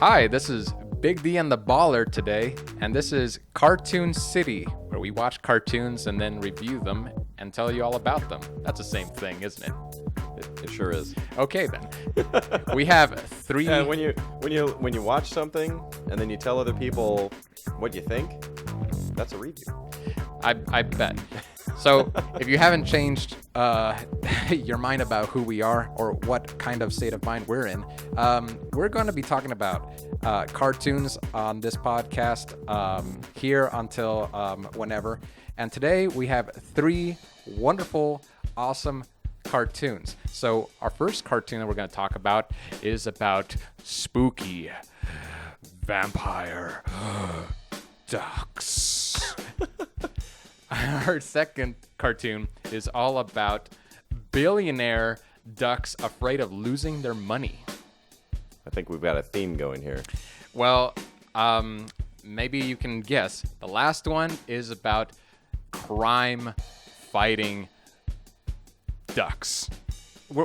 Hi, this is Big D and the Baller today, and this is Cartoon City, where we watch cartoons and then review them and tell you all about them. That's the same thing, isn't it? It sure is. Okay then. We have three. And when you watch something and then you tell other people what you think, that's a review. I bet. So if you haven't changed your mind about who we are or what kind of state of mind we're in, we're going to be talking about cartoons on this podcast here until whenever. And today we have three wonderful, awesome cartoons. So our first cartoon that we're going to talk about is about spooky vampire ducks. Our second cartoon is all about billionaire ducks afraid of losing their money. I think we've got a theme going here. Well, maybe you can guess. The last one is about crime-fighting ducks.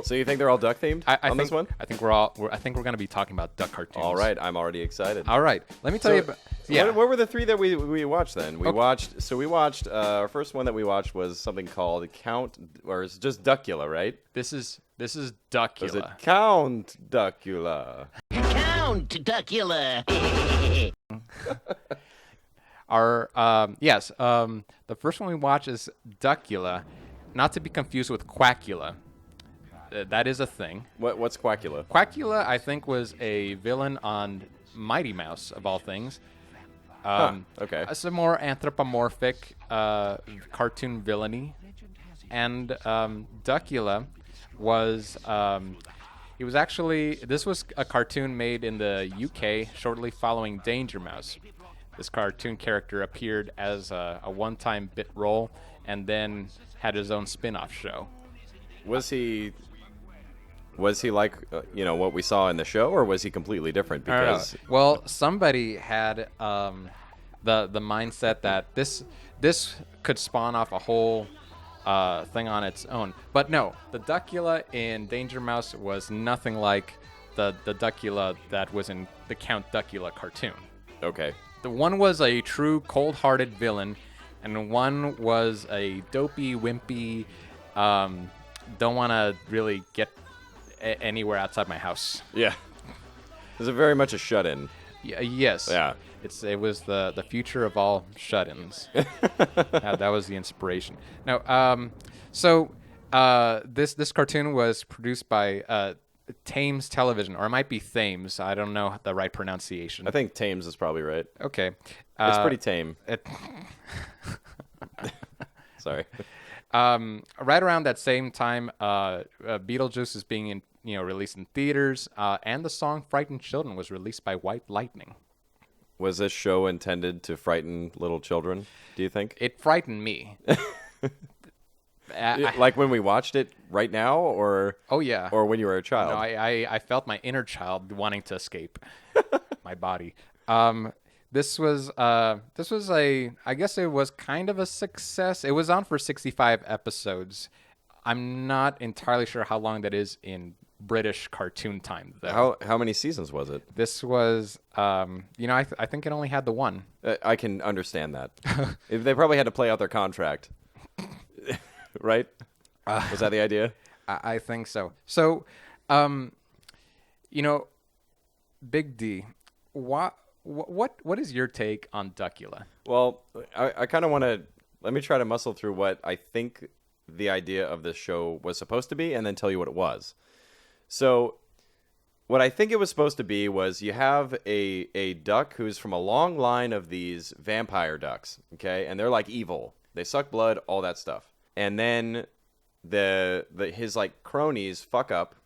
So you think they're all duck themed on this one? I think we're going to be talking about duck cartoons. All right, I'm already excited. All right, let me tell you about. Yeah. What were the three that we watched then? We watched our first one that we watched was something called Count, or it's just Duckula, right? This is Duckula. Was it Count Duckula? Count Duckula. The first one we watched is Duckula, not to be confused with Quackula. That is a thing. What's Quackula? Quackula, I think, was a villain on Mighty Mouse, of all things. Okay. Some more anthropomorphic cartoon villainy. And Duckula was... This was a cartoon made in the UK shortly following Danger Mouse. This cartoon character appeared as a one-time bit role and then had his own spin-off show. Was he like what we saw in the show, or was he completely different? Because well, somebody had the mindset that this could spawn off a whole thing on its own. But no, the Duckula in Danger Mouse was nothing like the Duckula that was in the Count Duckula cartoon. Okay. The one was a true cold-hearted villain, and one was a dopey, wimpy, don't want to really get anywhere outside my house. Yeah. It was very much a shut-in. Yes. Yeah. It was the future of all shut-ins. That was the inspiration. No. This cartoon was produced by Thames Television, or it might be Thames. I don't know the right pronunciation. I think Thames is probably right. Okay. It's pretty tame. Sorry. Right around that same time, Beetlejuice is being released in theaters, and the song "Frightened Children" was released by White Lightning. Was this show intended to frighten little children, do you think? It frightened me. Like when we watched it right now, or oh yeah, or when you were a child? No, I felt my inner child wanting to escape my body. This was I guess it was kind of a success. It was on for 65 episodes. I'm not entirely sure how long that is in British cartoon time, though. How many seasons was it? This was, I think it only had the one. I can understand that. They probably had to play out their contract, right? Was that the idea? I think so. So, Big D, what is your take on Duckula? Well, I kind of want to let me try to muscle through what I think the idea of this show was supposed to be, and then tell you what it was. So, what I think it was supposed to be was you have a duck who's from a long line of these vampire ducks, okay, and they're like evil. They suck blood, all that stuff, and then his like cronies fuck up.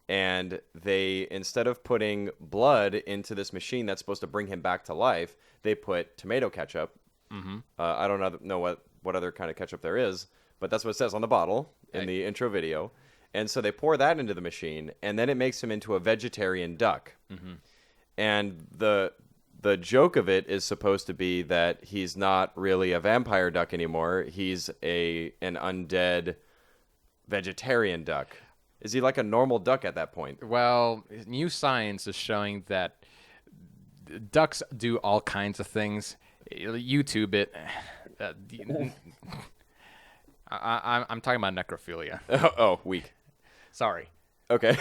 And they, instead of putting blood into this machine that's supposed to bring him back to life, they put tomato ketchup. Mm-hmm. I don't know what other kind of ketchup there is, but that's what it says on the bottle in the intro video. And so they pour that into the machine, and then it makes him into a vegetarian duck. Mm-hmm. And the joke of it is supposed to be that he's not really a vampire duck anymore. He's an undead vegetarian duck. Is he like a normal duck at that point? Well, new science is showing that ducks do all kinds of things. YouTube it. I'm talking about necrophilia. Oh, weak. Sorry. Okay.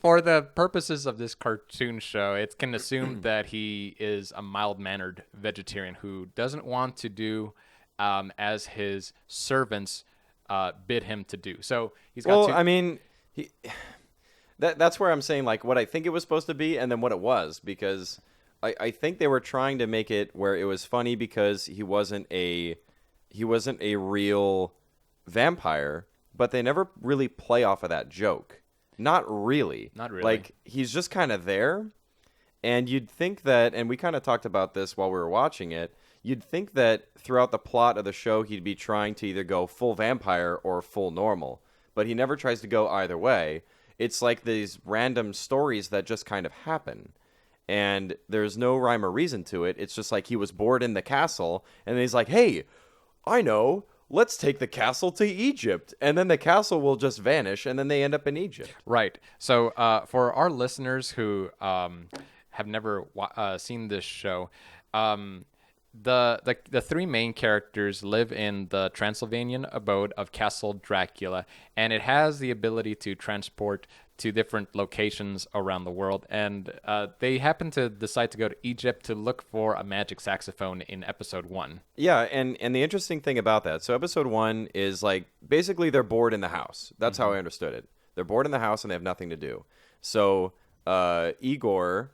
For the purposes of this cartoon show, it can assume that he is a mild-mannered vegetarian who doesn't want to do as his servants bid him to do. So he's got Well, I mean, that's where I'm saying like what I think it was supposed to be, and then what it was, because I think they were trying to make it where it was funny because he wasn't a real vampire, but they never really play off of that joke. Not really. Not really. Like, he's just kind of there, and you'd think that, and we kind of talked about this while we were watching it, you'd think that throughout the plot of the show, he'd be trying to either go full vampire or full normal, but he never tries to go either way. It's like these random stories that just kind of happen, and there's no rhyme or reason to it. It's just like he was bored in the castle, and then he's like, hey, I know, let's take the castle to Egypt. And then the castle will just vanish, and then they end up in Egypt. Right. So for our listeners who have never seen this show, the three main characters live in the Transylvanian abode of Castle Dracula, and it has the ability to transport to different locations around the world. And they happen to decide to go to Egypt to look for a magic saxophone in episode 1. Yeah, and the interesting thing about that, so episode 1 is like, basically they're bored in the house. That's how I understood it. They're bored in the house and they have nothing to do. So Igor,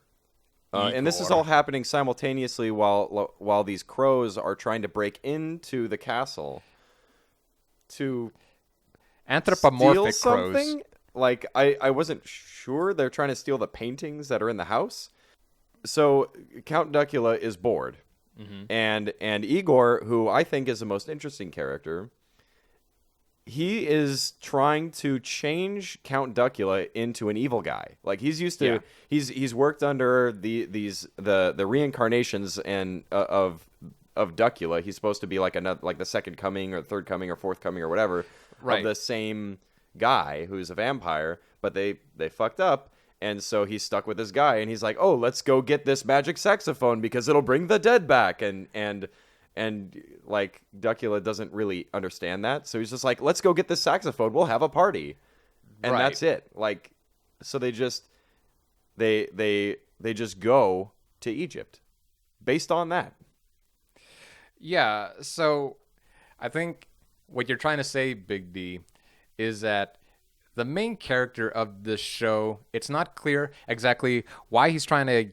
and this is all happening simultaneously while these crows are trying to break into the castle to Anthropomorphic steal crows. something. Like, I wasn't sure. They're trying to steal the paintings that are in the house. So Count Duckula is bored. And Igor, who I think is the most interesting character, he is trying to change Count Duckula into an evil guy. Like, he's used to he's worked under the reincarnations and of Duckula. He's supposed to be like the second coming or third coming or fourth coming or whatever of the same guy who's a vampire, but they fucked up, and so he's stuck with this guy, and he's like, oh, let's go get this magic saxophone because it'll bring the dead back, and like Duckula doesn't really understand that, so he's just like, let's go get this saxophone, we'll have a party, and that's it. Like, so they just go to Egypt based on that. Yeah, so I think what you're trying to say, Big D, is that the main character of this show, it's not clear exactly why he's trying to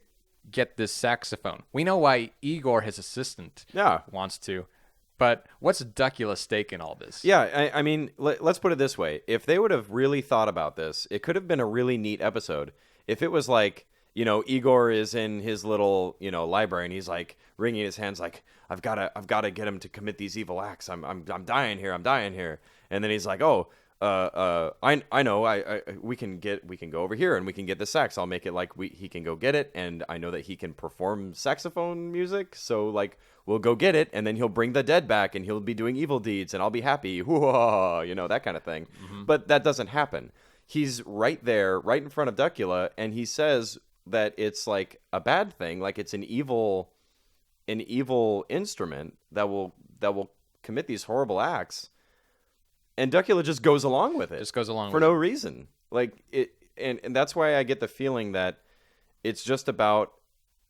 get this saxophone. We know why Igor, his assistant, wants to, but what's Duckula's stake in all this? Yeah, I mean, let's put it this way. If they would have really thought about this, it could have been a really neat episode. If it was like, Igor is in his little, library, and he's like wringing his hands like, I've got to get him to commit these evil acts. I'm dying here. And then he's like, oh, I know. We can go over here and we can get the sax. I'll make it like he can go get it, and I know that he can perform saxophone music. So like we'll go get it, and then he'll bring the dead back, and he'll be doing evil deeds, and I'll be happy. Whoa, that kind of thing. But that doesn't happen. He's right there, right in front of Duckula, and he says that it's like a bad thing, like it's an evil instrument that will commit these horrible acts. And Duckula just goes along with it. Just goes along for with no it. reason. Like it, and that's why I get the feeling that it's just about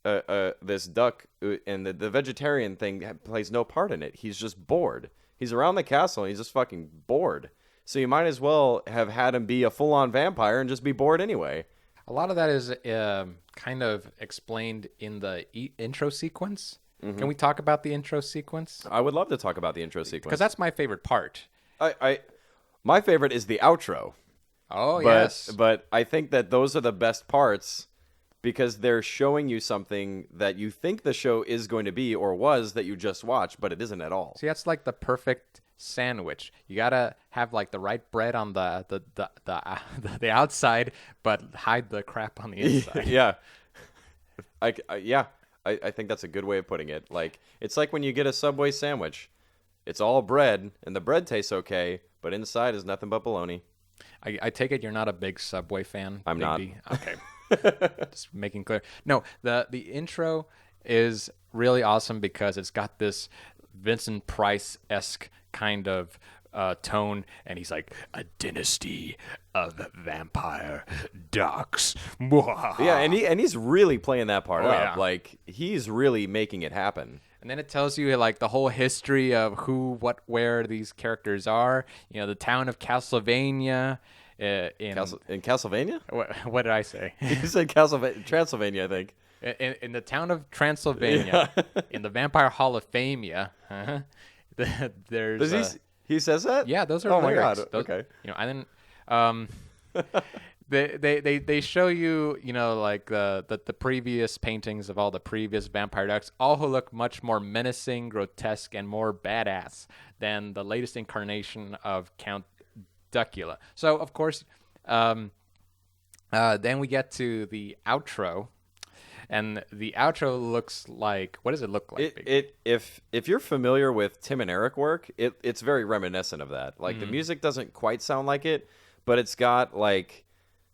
this duck, and the vegetarian thing plays no part in it. He's just bored. He's around the castle and he's just fucking bored. So you might as well have had him be a full-on vampire and just be bored anyway. A lot of that is kind of explained in the intro sequence. Can we talk about the intro sequence? I would love to talk about the intro sequence Because that's my favorite part. My favorite is the outro. Oh, yes. But I think that those are the best parts because they're showing you something that you think the show is going to be or was that you just watched, but it isn't at all. See, that's like the perfect sandwich. You gotta have like the right bread on the outside, but hide the crap on the inside. Yeah. I think that's a good way of putting it. Like, it's like when you get a Subway sandwich. It's all bread, and the bread tastes okay, but inside is nothing but bologna. I take it you're not a big Subway fan. I'm not. Okay. Just making clear. No, the intro is really awesome because it's got this Vincent Price-esque kind of tone, and he's like, a dynasty of vampire ducks. Yeah, and he's really playing that part up. Yeah. Like he's really making it happen. And then it tells you like the whole history of who, what, where these characters are. You know, the town of Castlevania. In Castlevania? what did I say? You said Transylvania, I think. In the town of Transylvania, in the Vampire Hall of Fame, there's. He says that? Yeah, those are Oh lyrics. my god. Those, Okay. You know, I didn't. They show you, you know, like the previous paintings of all the previous vampire ducks, all who look much more menacing, grotesque, and more badass than the latest incarnation of Count Duckula. So of course, then we get to the outro. And the outro looks like, what does it look like? If you're familiar with Tim and Eric work, it's very reminiscent of that. Like the music doesn't quite sound like it, but it's got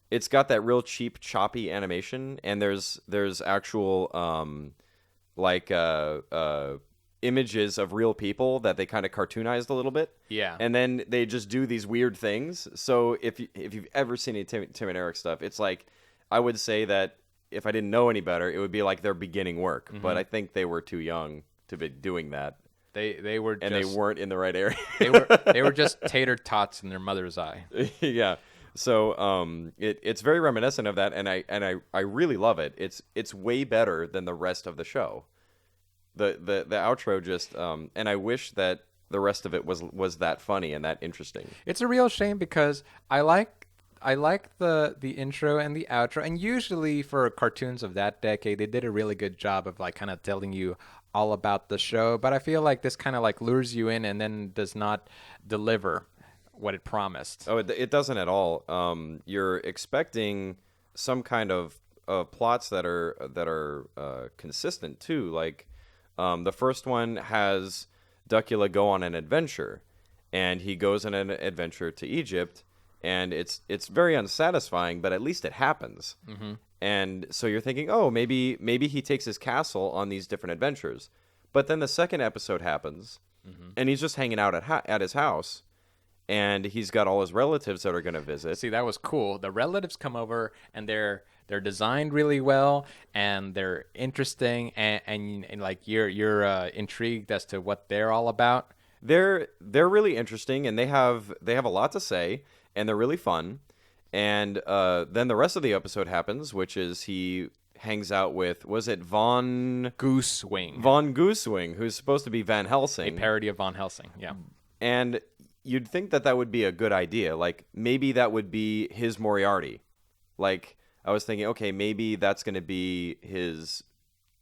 that real cheap, choppy animation, and there's actual images of real people that they kind of cartoonized a little bit. Yeah. And then they just do these weird things. So if you've ever seen any Tim and Eric stuff, it's like, I would say that if I didn't know any better, it would be like their beginning work. But I think they were too young to be doing that. They were, and they weren't in the right area. they were just tater tots in their mother's eye. Yeah. So it's very reminiscent of that, and I really love it. It's way better than the rest of the show. The outro just and I wish that the rest of it was that funny and that interesting. It's a real shame because I like the intro and the outro, and usually for cartoons of that decade, they did a really good job of like kind of telling you all about the show. But I feel like this kind of like lures you in and then does not deliver what it promised. Oh, it doesn't at all. You're expecting some kind of plots that are consistent too. Like the first one has Duckula go on an adventure, and he goes on an adventure to Egypt. And it's very unsatisfying, but at least it happens. Mm-hmm. And so you're thinking, oh, maybe he takes his castle on these different adventures. But then the second episode happens, and he's just hanging out at his house, and he's got all his relatives that are going to visit. See, that was cool. The relatives come over, and they're designed really well, and they're interesting, and like you're intrigued as to what they're all about. They're really interesting, and they have a lot to say. And they're really fun. And then the rest of the episode happens, which is he hangs out with, was it Von Goosewing? Von Goosewing, who's supposed to be Van Helsing. A parody of Von Helsing, yeah. And you'd think that would be a good idea. Like, maybe that would be his Moriarty. Like, I was thinking, okay, maybe that's going to be his,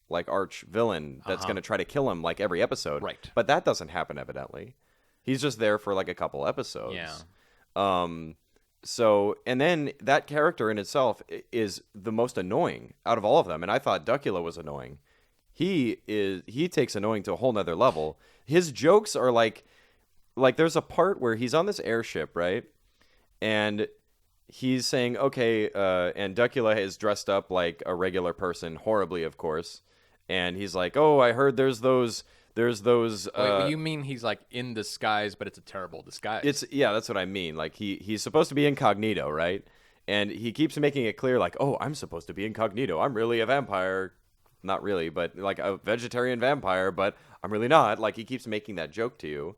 like, arch villain that's going to try to kill him, like, every episode. Right. But that doesn't happen, evidently. He's just there for, like, a couple episodes. Yeah. So, and then that character in itself is the most annoying out of all of them. And I thought Duckula was annoying. He takes annoying to a whole nother level. His jokes are like there's a part where he's on this airship, right? And he's saying, okay, and Duckula is dressed up like a regular person, horribly, of course. And he's like, oh, I heard there's those. Wait, you mean he's like in disguise, but it's a terrible disguise? Yeah, that's what I mean. Like he's supposed to be incognito, right? And he keeps making it clear, like, oh, I'm supposed to be incognito. I'm really a vampire, not really, but like a vegetarian vampire, but I'm really not. Like he keeps making that joke to you.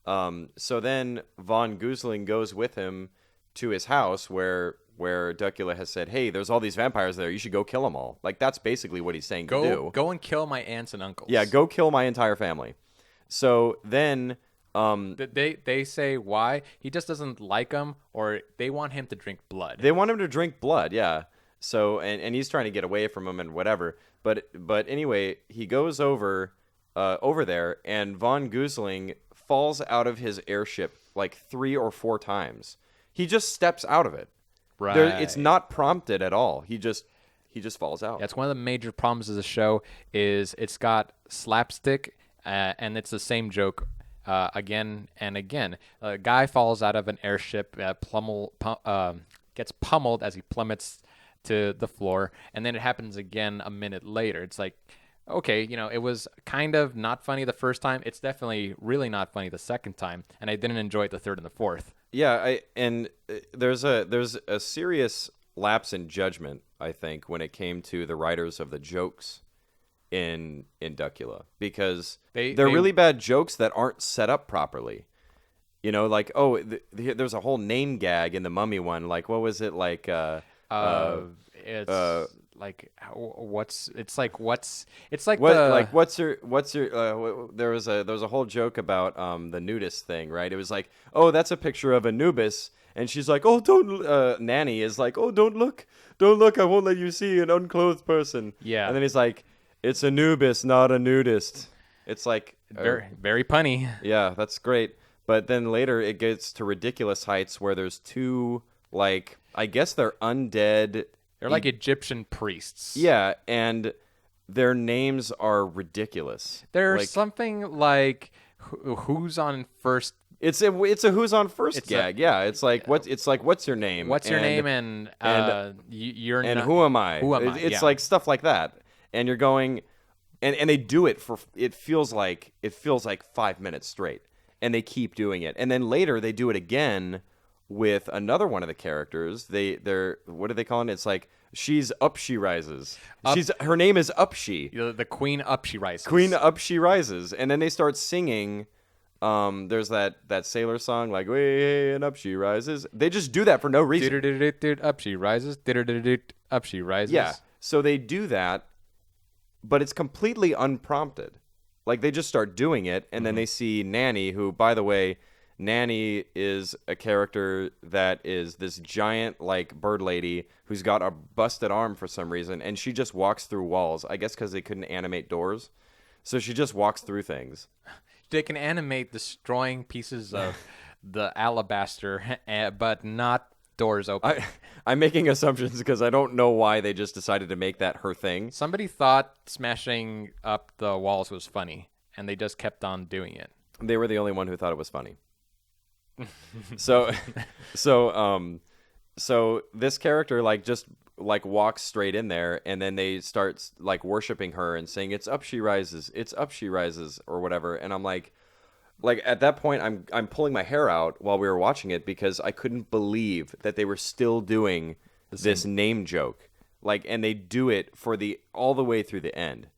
So then Von Goosling goes with him to his house where Duckula has said, hey, there's all these vampires there. You should go kill them all. Like, that's basically what he's saying to do. Go and kill my aunts and uncles. Yeah, go kill my entire family. So then... they say why? He just doesn't like them, or they want him to drink blood. They want him to drink blood, yeah. So, and he's trying to get away from him and whatever. But anyway, he goes over there, and Von Goosling falls out of his airship like 3 or 4 times. He just steps out of it. Right. It's not prompted at all. He just falls out. That's one of the major problems of the show is it's got slapstick, and it's the same joke again and again. A guy falls out of an airship, gets pummeled as he plummets to the floor, and then it happens again a minute later. It's like, okay, it was kind of not funny the first time. It's definitely really not funny the second time, and I didn't enjoy it the third and the fourth. Yeah, there's a serious lapse in judgment, I think, when it came to the writers of the jokes in Duckula, because they're really bad jokes that aren't set up properly. Like, there's a whole name gag in the Mummy one. Like, what was it like? It's like what's your there was a whole joke about the nudist thing, right? It was like, oh, that's a picture of Anubis, and she's like, oh, don't Nanny is like, oh, don't look, I won't let you see an unclothed person. Yeah. And then he's like, it's Anubis, not a nudist. It's like very very punny. Yeah, that's great. But then later it gets to ridiculous heights where there's two, like, I guess they're undead. They're like Egyptian priests. Yeah, and their names are ridiculous. There's like, something like who's on first. It's a who's on first gag. It's like what's your name? What's your name and you're and not, who am I? Who am I? It's like stuff like that, and you're going, and they do it for it feels like 5 minutes straight, and they keep doing it, and then later they do it again with another one of the characters. They're what are they calling it? It's like she's Up She Rises. Her name is Up She. The Queen Up She Rises. Queen Up She Rises, and then they start singing. There's that sailor song like way and up she rises. They just do that for no reason. Up she rises. Up she rises. Yeah. So they do that, but it's completely unprompted. Like they just start doing it, and then they see Nanny, who, by the way, Nanny is a character that is this giant like bird lady who's got a busted arm for some reason, and she just walks through walls. I guess because they couldn't animate doors, so she just walks through things. They can animate destroying pieces of the alabaster, but not doors open. I'm making assumptions because I don't know why they just decided to make that her thing. Somebody thought smashing up the walls was funny, and they just kept on doing it. They were the only one who thought it was funny. So this character just walks straight in there, and then they start like worshiping her and saying it's Up She Rises, or whatever. And I'm like at that point I'm pulling my hair out while we were watching it because I couldn't believe that they were still doing this name joke. And they do it for all the way through the end.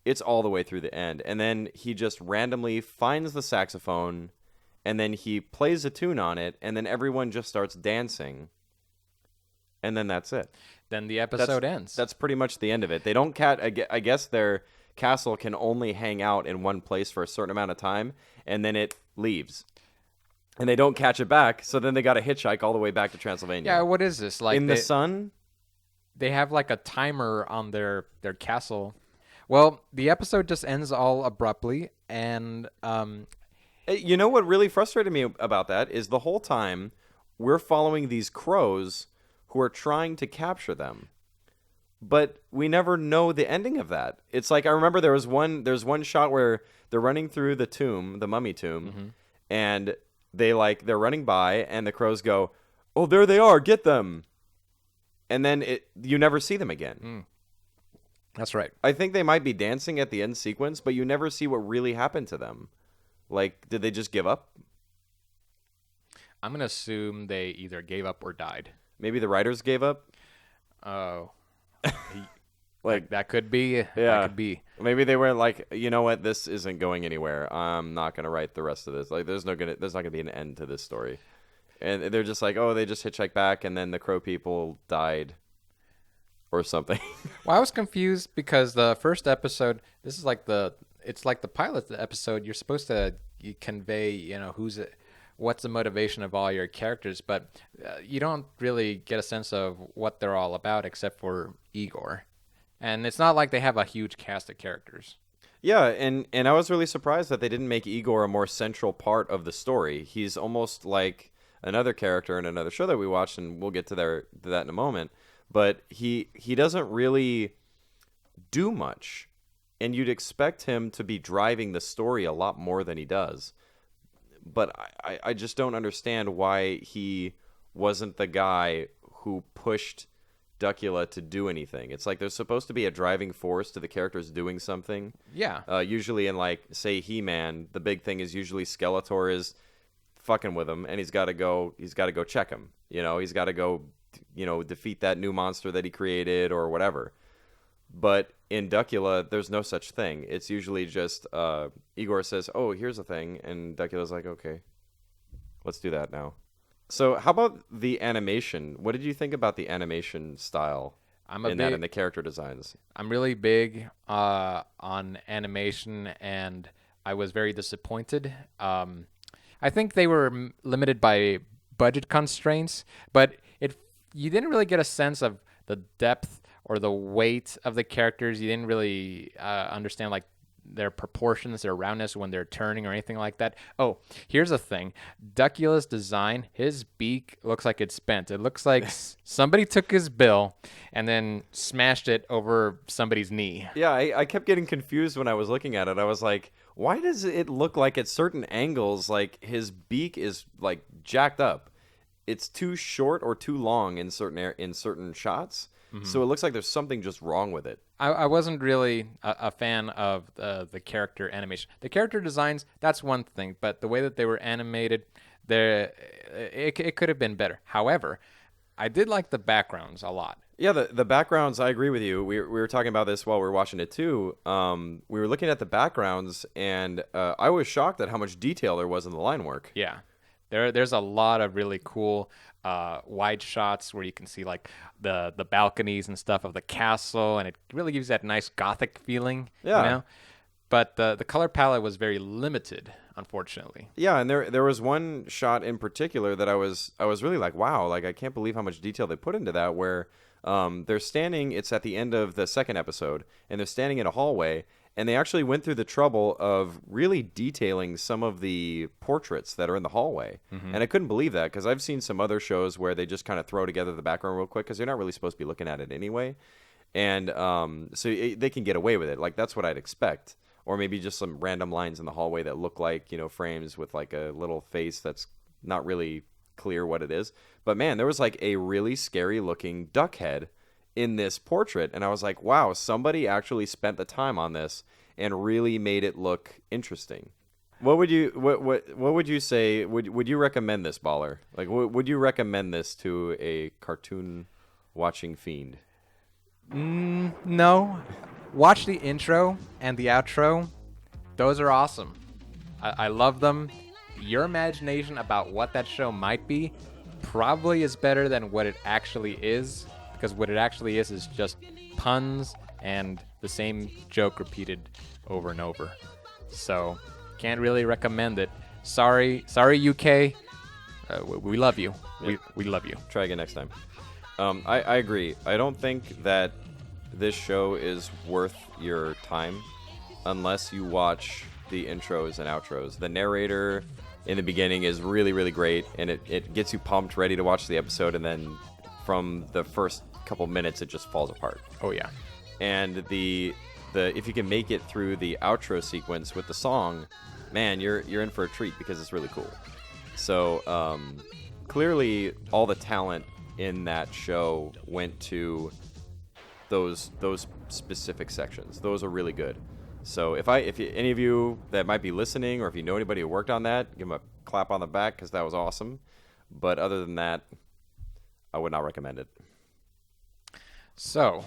It's all the way through the end. And then he just randomly finds the saxophone, and then he plays a tune on it, and then everyone just starts dancing. And then that's it. Then the episode ends. That's pretty much the end of it. They don't I guess their castle can only hang out in one place for a certain amount of time, and then it leaves. And they don't catch it back, so then they got to hitchhike all the way back to Transylvania. Yeah, what is this? Like in the sun? They have like a timer on their castle. Well, the episode just ends all abruptly, and you know what really frustrated me about that is the whole time we're following these crows who are trying to capture them, but we never know the ending of that. It's like I remember there's one shot where they're running through the tomb, the mummy tomb, and they're running by, and the crows go, "Oh, there they are, get them!" And then you never see them again. That's right. I think they might be dancing at the end sequence, but you never see what really happened to them. Like, did they just give up? I'm gonna assume they either gave up or died. Maybe the writers gave up. Oh, that could be. Yeah, that could be. Maybe they were like, you know what, this isn't going anywhere. I'm not gonna write the rest of this. Like, there's not gonna be an end to this story. And they're just like, oh, they just hitchhiked back, and then the crow people died, or something. Well, I was confused because the first episode, it's like the pilot episode. You're supposed to convey, what's the motivation of all your characters, but you don't really get a sense of what they're all about except for Igor. And it's not like they have a huge cast of characters. Yeah, and I was really surprised that they didn't make Igor a more central part of the story. He's almost like another character in another show that we watched, and we'll get to that in a moment. But he doesn't really do much. and you'd expect him to be driving the story a lot more than he does. But I just don't understand why he wasn't the guy who pushed Duckula to do anything. It's like there's supposed to be a driving force to the characters doing something. Yeah. Usually in, like, say, He-Man, the big thing is usually Skeletor is fucking with him, and he's got to go check him. He's got to go, defeat that new monster that he created or whatever. But in Duckula, there's no such thing. It's usually just Igor says, "Oh, here's a thing," and Duckula's like, "Okay, let's do that now." So how about the animation? What did you think about the animation style and the character designs? I'm really big on animation, and I was very disappointed. I think they were limited by budget constraints, but you didn't really get a sense of the depth or the weight of the characters. You didn't really understand like their proportions, their roundness when they're turning or anything like that. Oh, here's a thing. Duckula's design, his beak looks like it's bent. It looks like somebody took his bill and then smashed it over somebody's knee. Yeah, I kept getting confused when I was looking at it. I was like, why does it look like at certain angles, like his beak is like jacked up? It's too short or too long in certain shots. So it looks like there's something just wrong with it. I wasn't really a fan of the character animation. The character designs, that's one thing, but the way that they were animated, it could have been better. However, I did like the backgrounds a lot. Yeah, the backgrounds, I agree with you. We were talking about this while we were watching it too. We were looking at the backgrounds, and I was shocked at how much detail there was in the line work. Yeah. There's a lot of really cool wide shots where you can see like the balconies and stuff of the castle, and it really gives that nice gothic feeling. Yeah. But the color palette was very limited, unfortunately. Yeah, and there was one shot in particular that I was really like, wow, like I can't believe how much detail they put into that. Where they're standing, it's at the end of the second episode, and they're standing in a hallway. And they actually went through the trouble of really detailing some of the portraits that are in the hallway. And I couldn't believe that because I've seen some other shows where they just kind of throw together the background real quick because you're not really supposed to be looking at it anyway. And they can get away with it. Like, that's what I'd expect. Or maybe just some random lines in the hallway that look like, frames with like a little face that's not really clear what it is. But man, there was like a really scary looking duck head in this portrait, and I was like, wow, somebody actually spent the time on this and really made it look interesting. What would you say, would you recommend this, Baller? Like, would you recommend this to a cartoon watching fiend? No. Watch the intro and the outro. Those are awesome. I love them. Your imagination about what that show might be probably is better than what it actually is. Because what it actually is just puns and the same joke repeated over and over. So, can't really recommend it. Sorry, UK. We love you. Yep. We love you. Try again next time. I agree. I don't think that this show is worth your time unless you watch the intros and outros. The narrator in the beginning is really, really great, and it gets you pumped, ready to watch the episode, and then from the first couple minutes it just falls apart. Oh yeah. And the if you can make it through the outro sequence with the song, man, you're in for a treat because it's really cool. So clearly all the talent in that show went to those specific sections. Those are really good. So if any of you that might be listening, or if you know anybody who worked on that, give them a clap on the back because that was awesome. But other than that, I would not recommend it. So,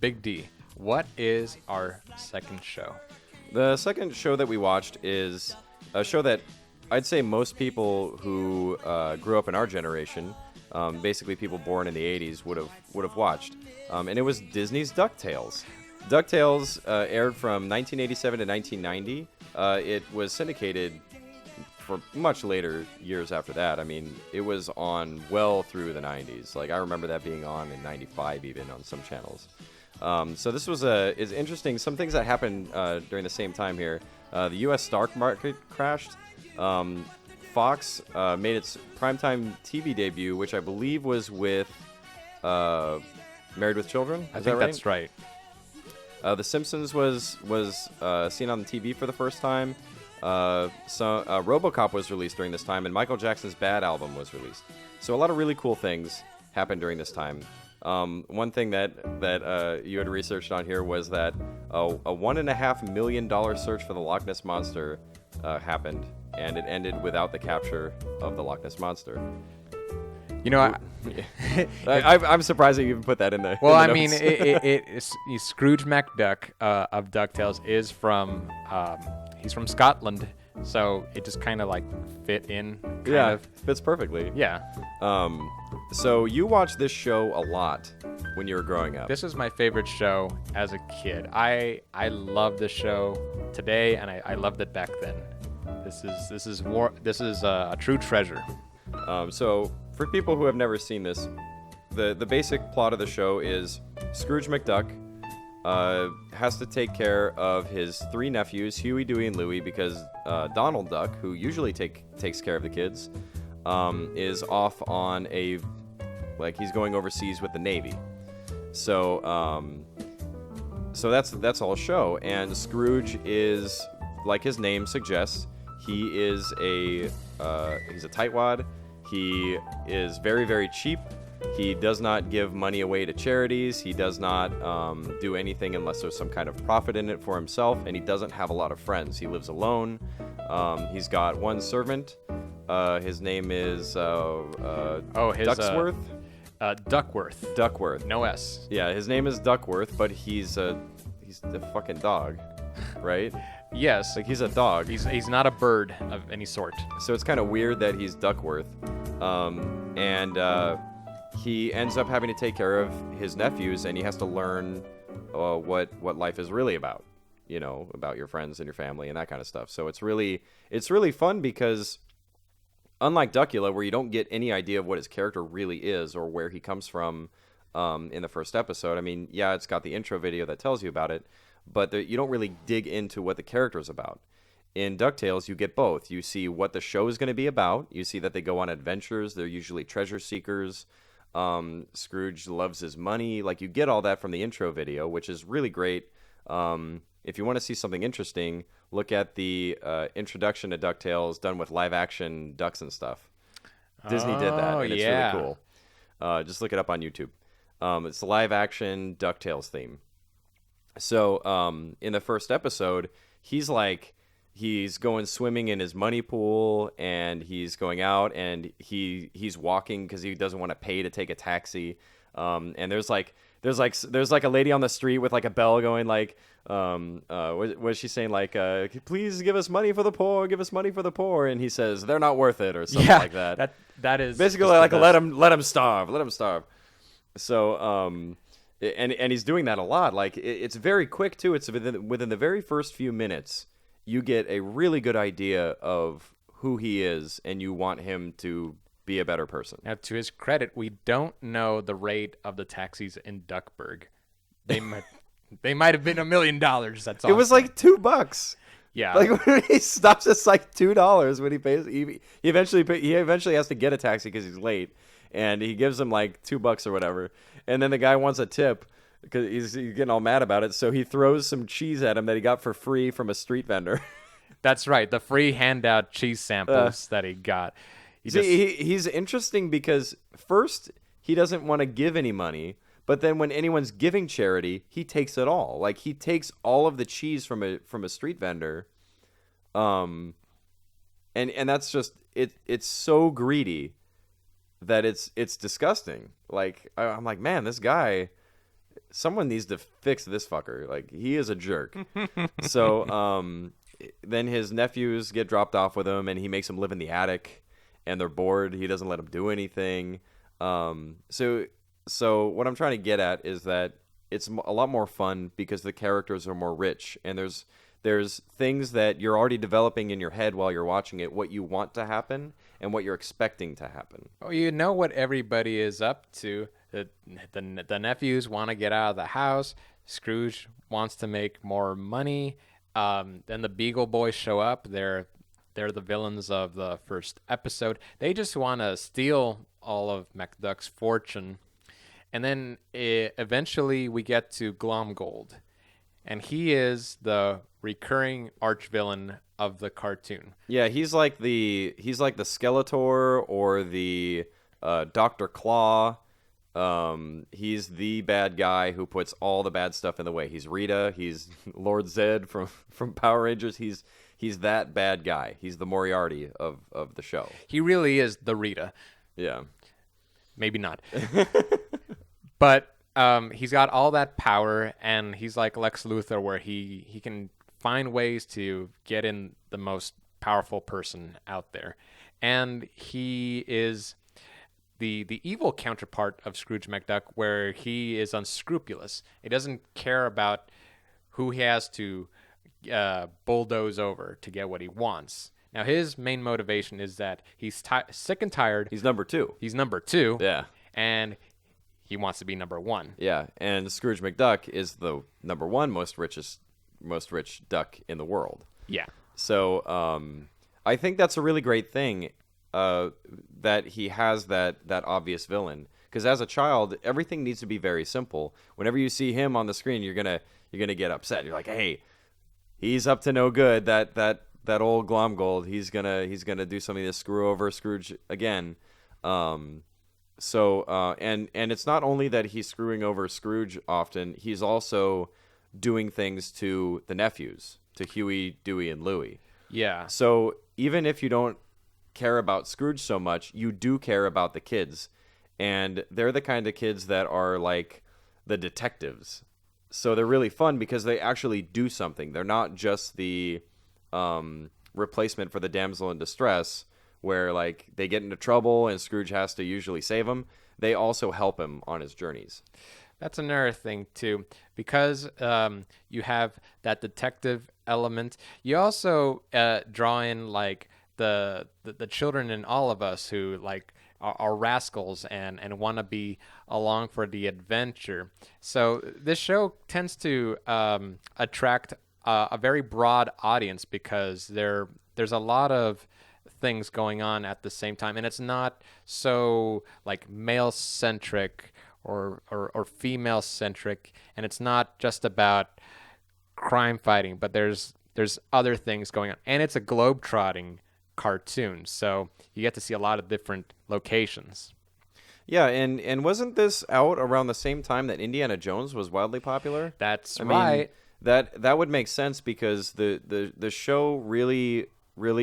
Big D, what is our second show? The second show that we watched is a show that I'd say most people who grew up in our generation, basically people born in the 80s, would have watched. And it was Disney's DuckTales. DuckTales aired from 1987 to 1990. It was syndicated for much later years after that. I mean, it was on well through the 90s. Like, I remember that being on in 95 even on some channels. So this is interesting. Some things that happened during the same time here. The U.S. stock market crashed. Fox made its primetime TV debut, which I believe was with Married with Children. I think that's right. The Simpsons was seen on the TV for the first time. RoboCop was released during this time, and Michael Jackson's Bad album was released. So a lot of really cool things happened during this time. One thing that you had researched on here was that a $1.5 million search for the Loch Ness Monster happened, and it ended without the capture of the Loch Ness Monster. You know, I'm surprised that you even put that in there. well, I mean, Scrooge McDuck of DuckTales is from he's from Scotland, so it just kind of like fit in. Kind of. Fits perfectly. Yeah. So you watched this show a lot when you were growing up. This is my favorite show as a kid. I love this show today, and I loved it back then. This is a true treasure. So for people who have never seen this, the basic plot of the show is Scrooge McDuck has to take care of his 3 nephews, Huey, Dewey, and Louie, because Donald Duck, who usually takes care of the kids, is off on he's going overseas with the Navy. So that's all show. And Scrooge is, like his name suggests, he's a tightwad. He is very, very cheap. He does not give money away to charities. He does not do anything unless there's some kind of profit in it for himself. And he doesn't have a lot of friends. He lives alone. He's got one servant. His name is Ducksworth. Duckworth. Duckworth. No S. Yeah, his name is Duckworth, but he's the fucking dog, right? Yes. Like, he's a dog. He's not a bird of any sort. So it's kind of weird that he's Duckworth. And he ends up having to take care of his nephews, and he has to learn what life is really about. You know, about your friends and your family and that kind of stuff. So it's really fun because, unlike Duckula, where you don't get any idea of what his character really is or where he comes from in the first episode. I mean, yeah, it's got the intro video that tells you about it, but you don't really dig into what the character is about. In DuckTales, you get both. You see what the show is going to be about. You see that they go on adventures. They're usually treasure seekers. Scrooge loves his money. Like, you get all that from the intro video, which is really great. If you want to see something interesting, look at the introduction to DuckTales done with live-action ducks and stuff. Disney did that, and it's really cool. Just look it up on YouTube. It's the live-action DuckTales theme. So in the first episode, he's going swimming in his money pool, and he's going out, and he's walking because he doesn't want to pay to take a taxi. And there's like a lady on the street with like a bell going like, what is she saying? Like, please give us money for the poor, give us money for the poor. And he says, they're not worth it, or something like that. That is basically like, let him starve. So, and he's doing that a lot. Like, it's very quick too. It's within the very first few minutes, you get a really good idea of who he is, and you want him to be a better person. Now, to his credit, we don't know the rate of the taxis in Duckburg. They might have been $1 million. That's all. It was like $2. Yeah. Like, when he stops, it's like $2 when he pays. He eventually has to get a taxi because he's late, and he gives him like $2 or whatever. And then the guy wants a tip because he's getting all mad about it. So he throws some cheese at him that he got for free from a street vendor. That's right. The free handout cheese samples that he got. He's interesting because first he doesn't want to give any money, but then when anyone's giving charity, he takes it all. Like, he takes all of the cheese from a street vendor, and that's just it's so greedy that it's disgusting. Like, I'm like, man, this guy, someone needs to fix this fucker. Like, he is a jerk. So then his nephews get dropped off with him, and he makes them live in the attic. And they're bored. He doesn't let them do anything. So what I'm trying to get at is that it's a lot more fun because the characters are more rich, and there's things that you're already developing in your head while you're watching it, what you want to happen and what you're expecting to happen. Oh, you know what everybody is up to. The nephews want to get out of the house. Scrooge wants to make more money. Then the Beagle Boys show up. They're the villains of the first episode. They just want to steal all of McDuck's fortune. And then eventually we get to Glomgold. and he is the recurring arch villain of the cartoon. Yeah, he's like the Skeletor or the Dr. Claw. He's the bad guy who puts all the bad stuff in the way. He's Rita. He's Lord Zed from Power Rangers. He's that bad guy. He's the Moriarty of the show. He really is the Rita. Yeah. Maybe not. But he's got all that power, and he's like Lex Luthor, where he can find ways to get in the most powerful person out there. And he is the evil counterpart of Scrooge McDuck, where he is unscrupulous. He doesn't care about who he has to bulldoze over to get what he wants. Now, his main motivation is that he's sick and tired. He's number 2. He's number 2. Yeah. And he wants to be number 1. Yeah, and Scrooge McDuck is the number 1 most rich duck in the world. Yeah. So I think that's a really great thing that he has that obvious villain. Because as a child, everything needs to be very simple. Whenever you see him on the screen, you're gonna get upset. You're like, hey, he's up to no good. That old Glomgold, he's gonna do something to screw over Scrooge again. And it's not only that he's screwing over Scrooge often, he's also doing things to the nephews, to Huey, Dewey, and Louie. Yeah. So even if you don't care about Scrooge so much, you do care about the kids. And they're the kind of kids that are like the detectives. So they're really fun because they actually do something. They're not just the replacement for the damsel in distress, where like they get into trouble and Scrooge has to usually save them. They also help him on his journeys. That's another thing too, because you have that detective element. You also draw in like the children in all of us who like are rascals and want to be along for the adventure. So this show tends to attract a very broad audience because there's a lot of things going on at the same time, and it's not so like male centric or female centric, and it's not just about crime fighting, but there's other things going on, and it's a globe-trotting cartoon, so you get to see a lot of different locations. Yeah, and wasn't this out around the same time that Indiana Jones was wildly popular? That's I right. mean, that would make sense because the show really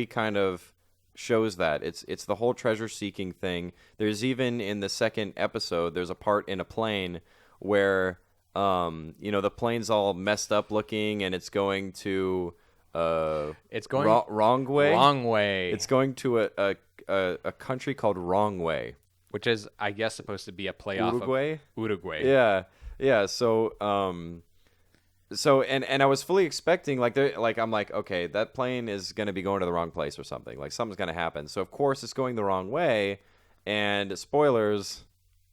kind of shows that it's the whole treasure seeking thing. There's even in the second episode, there's a part in a plane where the plane's all messed up looking and it's going to It's going wrong way. Wrong way. It's going to a country called Wrong Way, which is, I guess, supposed to be a playoff Uruguay. of Uruguay. Yeah. So I was fully expecting I'm like, okay, that plane is going to be going to the wrong place or something. Like something's going to happen. So of course it's going the wrong way. And spoilers,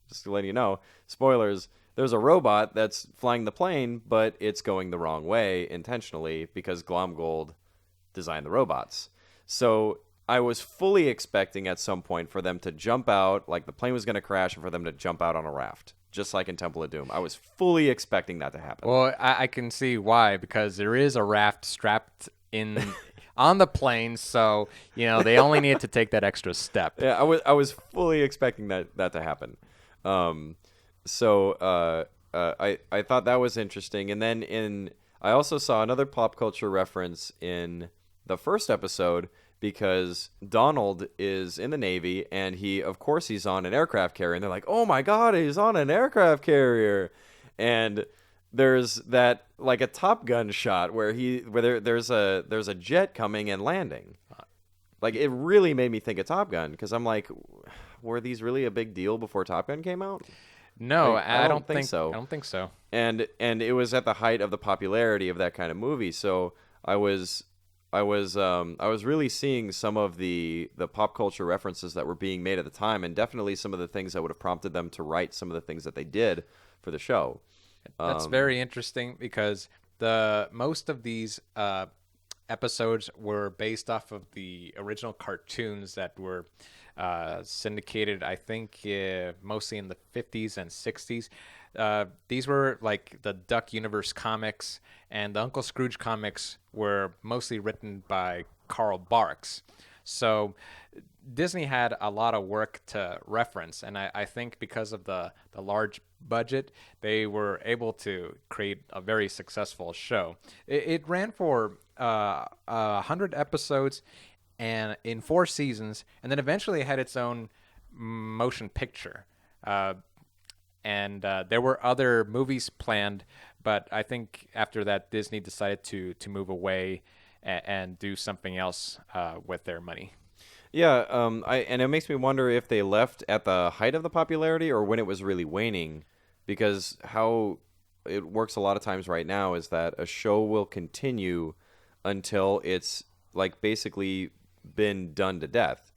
just to let you know, spoilers. There's a robot that's flying the plane, but it's going the wrong way intentionally because Glomgold designed the robots. So I was fully expecting at some point for them to jump out, like the plane was going to crash, and for them to jump out on a raft, just like in Temple of Doom. I was fully expecting that to happen. Well, I can see why, because there is a raft strapped in on the plane, so they only need to take that extra step. Yeah, I was fully expecting that to happen. So I thought that was interesting, and then I also saw another pop culture reference in the first episode because Donald is in the Navy, and he's on an aircraft carrier, and they're like, "Oh my God, he's on an aircraft carrier," and there's that like a Top Gun shot where there's a jet coming and landing. Like it really made me think of Top Gun because I'm like, were these really a big deal before Top Gun came out? No, I don't think so. I don't think so. And it was at the height of the popularity of that kind of movie, so I was really seeing some of the pop culture references that were being made at the time, and definitely some of the things that would have prompted them to write some of the things that they did for the show. That's very interesting because most of these episodes were based off of the original cartoons that were syndicated, I think, mostly in the 50s and 60s. These were like the Duck Universe comics, and the Uncle Scrooge comics were mostly written by Carl Barks. So Disney had a lot of work to reference, and I think because of the large budget, they were able to create a very successful show. It ran for 100 episodes and in 4 seasons, and then eventually had its own motion picture. And there were other movies planned, but I think after that, Disney decided to move away and do something else with their money. Yeah, and it makes me wonder if they left at the height of the popularity or when it was really waning, because how it works a lot of times right now is that a show will continue until it's like basically been done to death.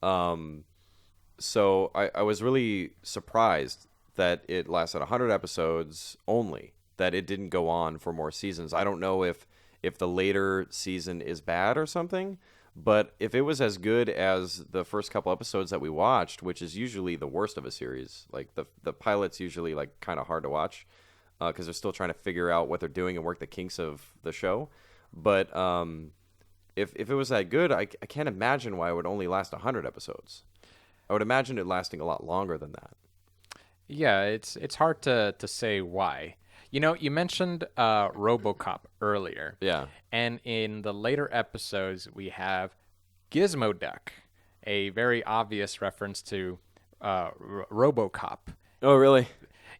So I was really surprised that it lasted 100 episodes only, that it didn't go on for more seasons. I don't know if the later season is bad or something, but if it was as good as the first couple episodes that we watched, which is usually the worst of a series, like the pilot's usually like kind of hard to watch because they're still trying to figure out what they're doing and work the kinks of the show. But if it was that good, I can't imagine why it would only last 100 episodes. I would imagine it lasting a lot longer than that. Yeah, it's hard to say why. You know, you mentioned RoboCop earlier. Yeah. And in the later episodes, we have Gizmo Duck, a very obvious reference to RoboCop. Oh, really?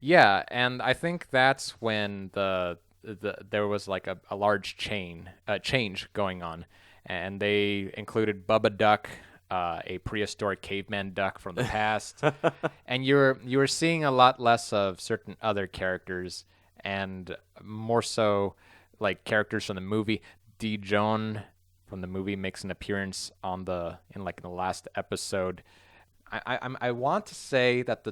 Yeah, and I think that's when there was like a large change going on, and they included Bubba Duck, a prehistoric caveman duck from the past, and you were seeing a lot less of certain other characters, and more so like characters from the movie. D. Joan from the movie makes an appearance in the last episode. I want to say that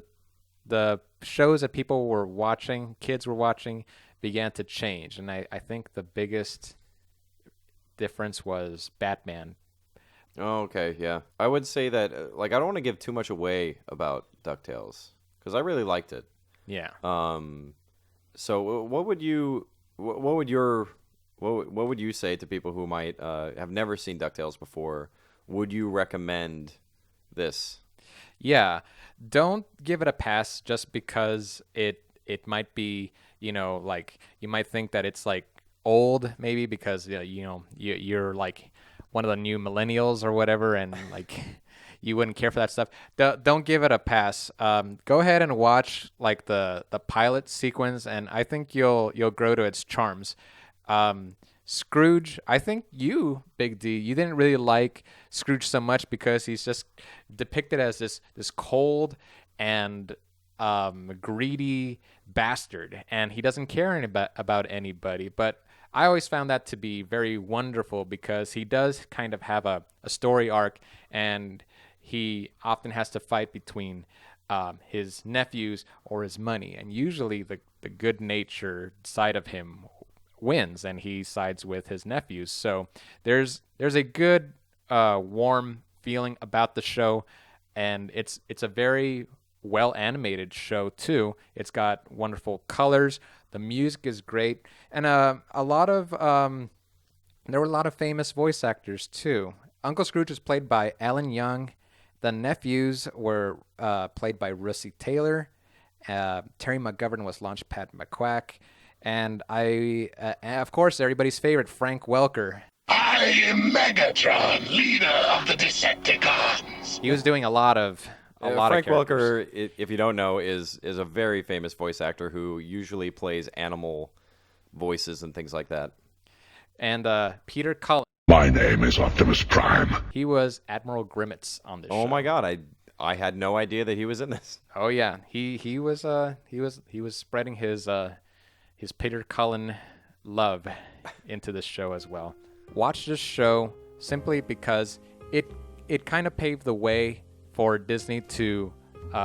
the shows that people were watching, kids were watching, began to change, and I think the biggest difference was Batman. Oh, okay, yeah. I would say that, I don't want to give too much away about DuckTales, because I really liked it. Yeah. So what would you say to people who might have never seen DuckTales before? Would you recommend this? Yeah. Don't give it a pass just because it might be, like you might think that it's like old maybe because you're like one of the new millennials or whatever, and like you wouldn't care for that stuff. Don't give it a pass. Go ahead and watch like the pilot sequence, and I think you'll grow to its charms. Scrooge, I think you, Big D, you didn't really like Scrooge so much because he's just depicted as this cold and greedy bastard, and he doesn't care about anybody. But I always found that to be very wonderful because he does kind of have a story arc, and he often has to fight between his nephews or his money, and usually the good-natured side of him wins, and he sides with his nephews. So there's a good warm feeling about the show, and it's a very well animated show too. It's got wonderful colors. The music is great, and there were a lot of famous voice actors too. Uncle Scrooge was played by Alan Young. The nephews were played by Russi Taylor. Terry McGovern was Launchpad McQuack. And of course, everybody's favorite, Frank Welker. I am Megatron, leader of the Decepticons. He was doing a lot of Frank characters. Welker, if you don't know, is a very famous voice actor who usually plays animal voices and things like that. And Peter Cullen. My name is Optimus Prime. He was Admiral Grimmets on this show. Oh my God, I had no idea that he was in this. Oh yeah, he was spreading his Peter Cullen love into this show as well. Watch this show simply because it kind of paved the way for Disney to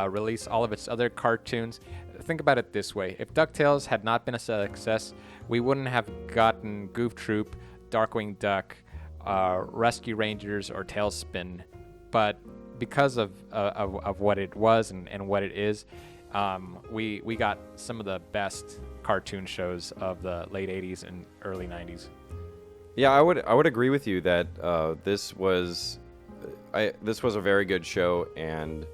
release all of its other cartoons. Think about it this way. If DuckTales had not been a success, we wouldn't have gotten Goof Troop, Darkwing Duck, Rescue Rangers, or Tailspin. But because of what it was and what it is, we got some of the best cartoon shows of the late 80s and early 90s. Yeah, I would agree with you that this was a very good show, and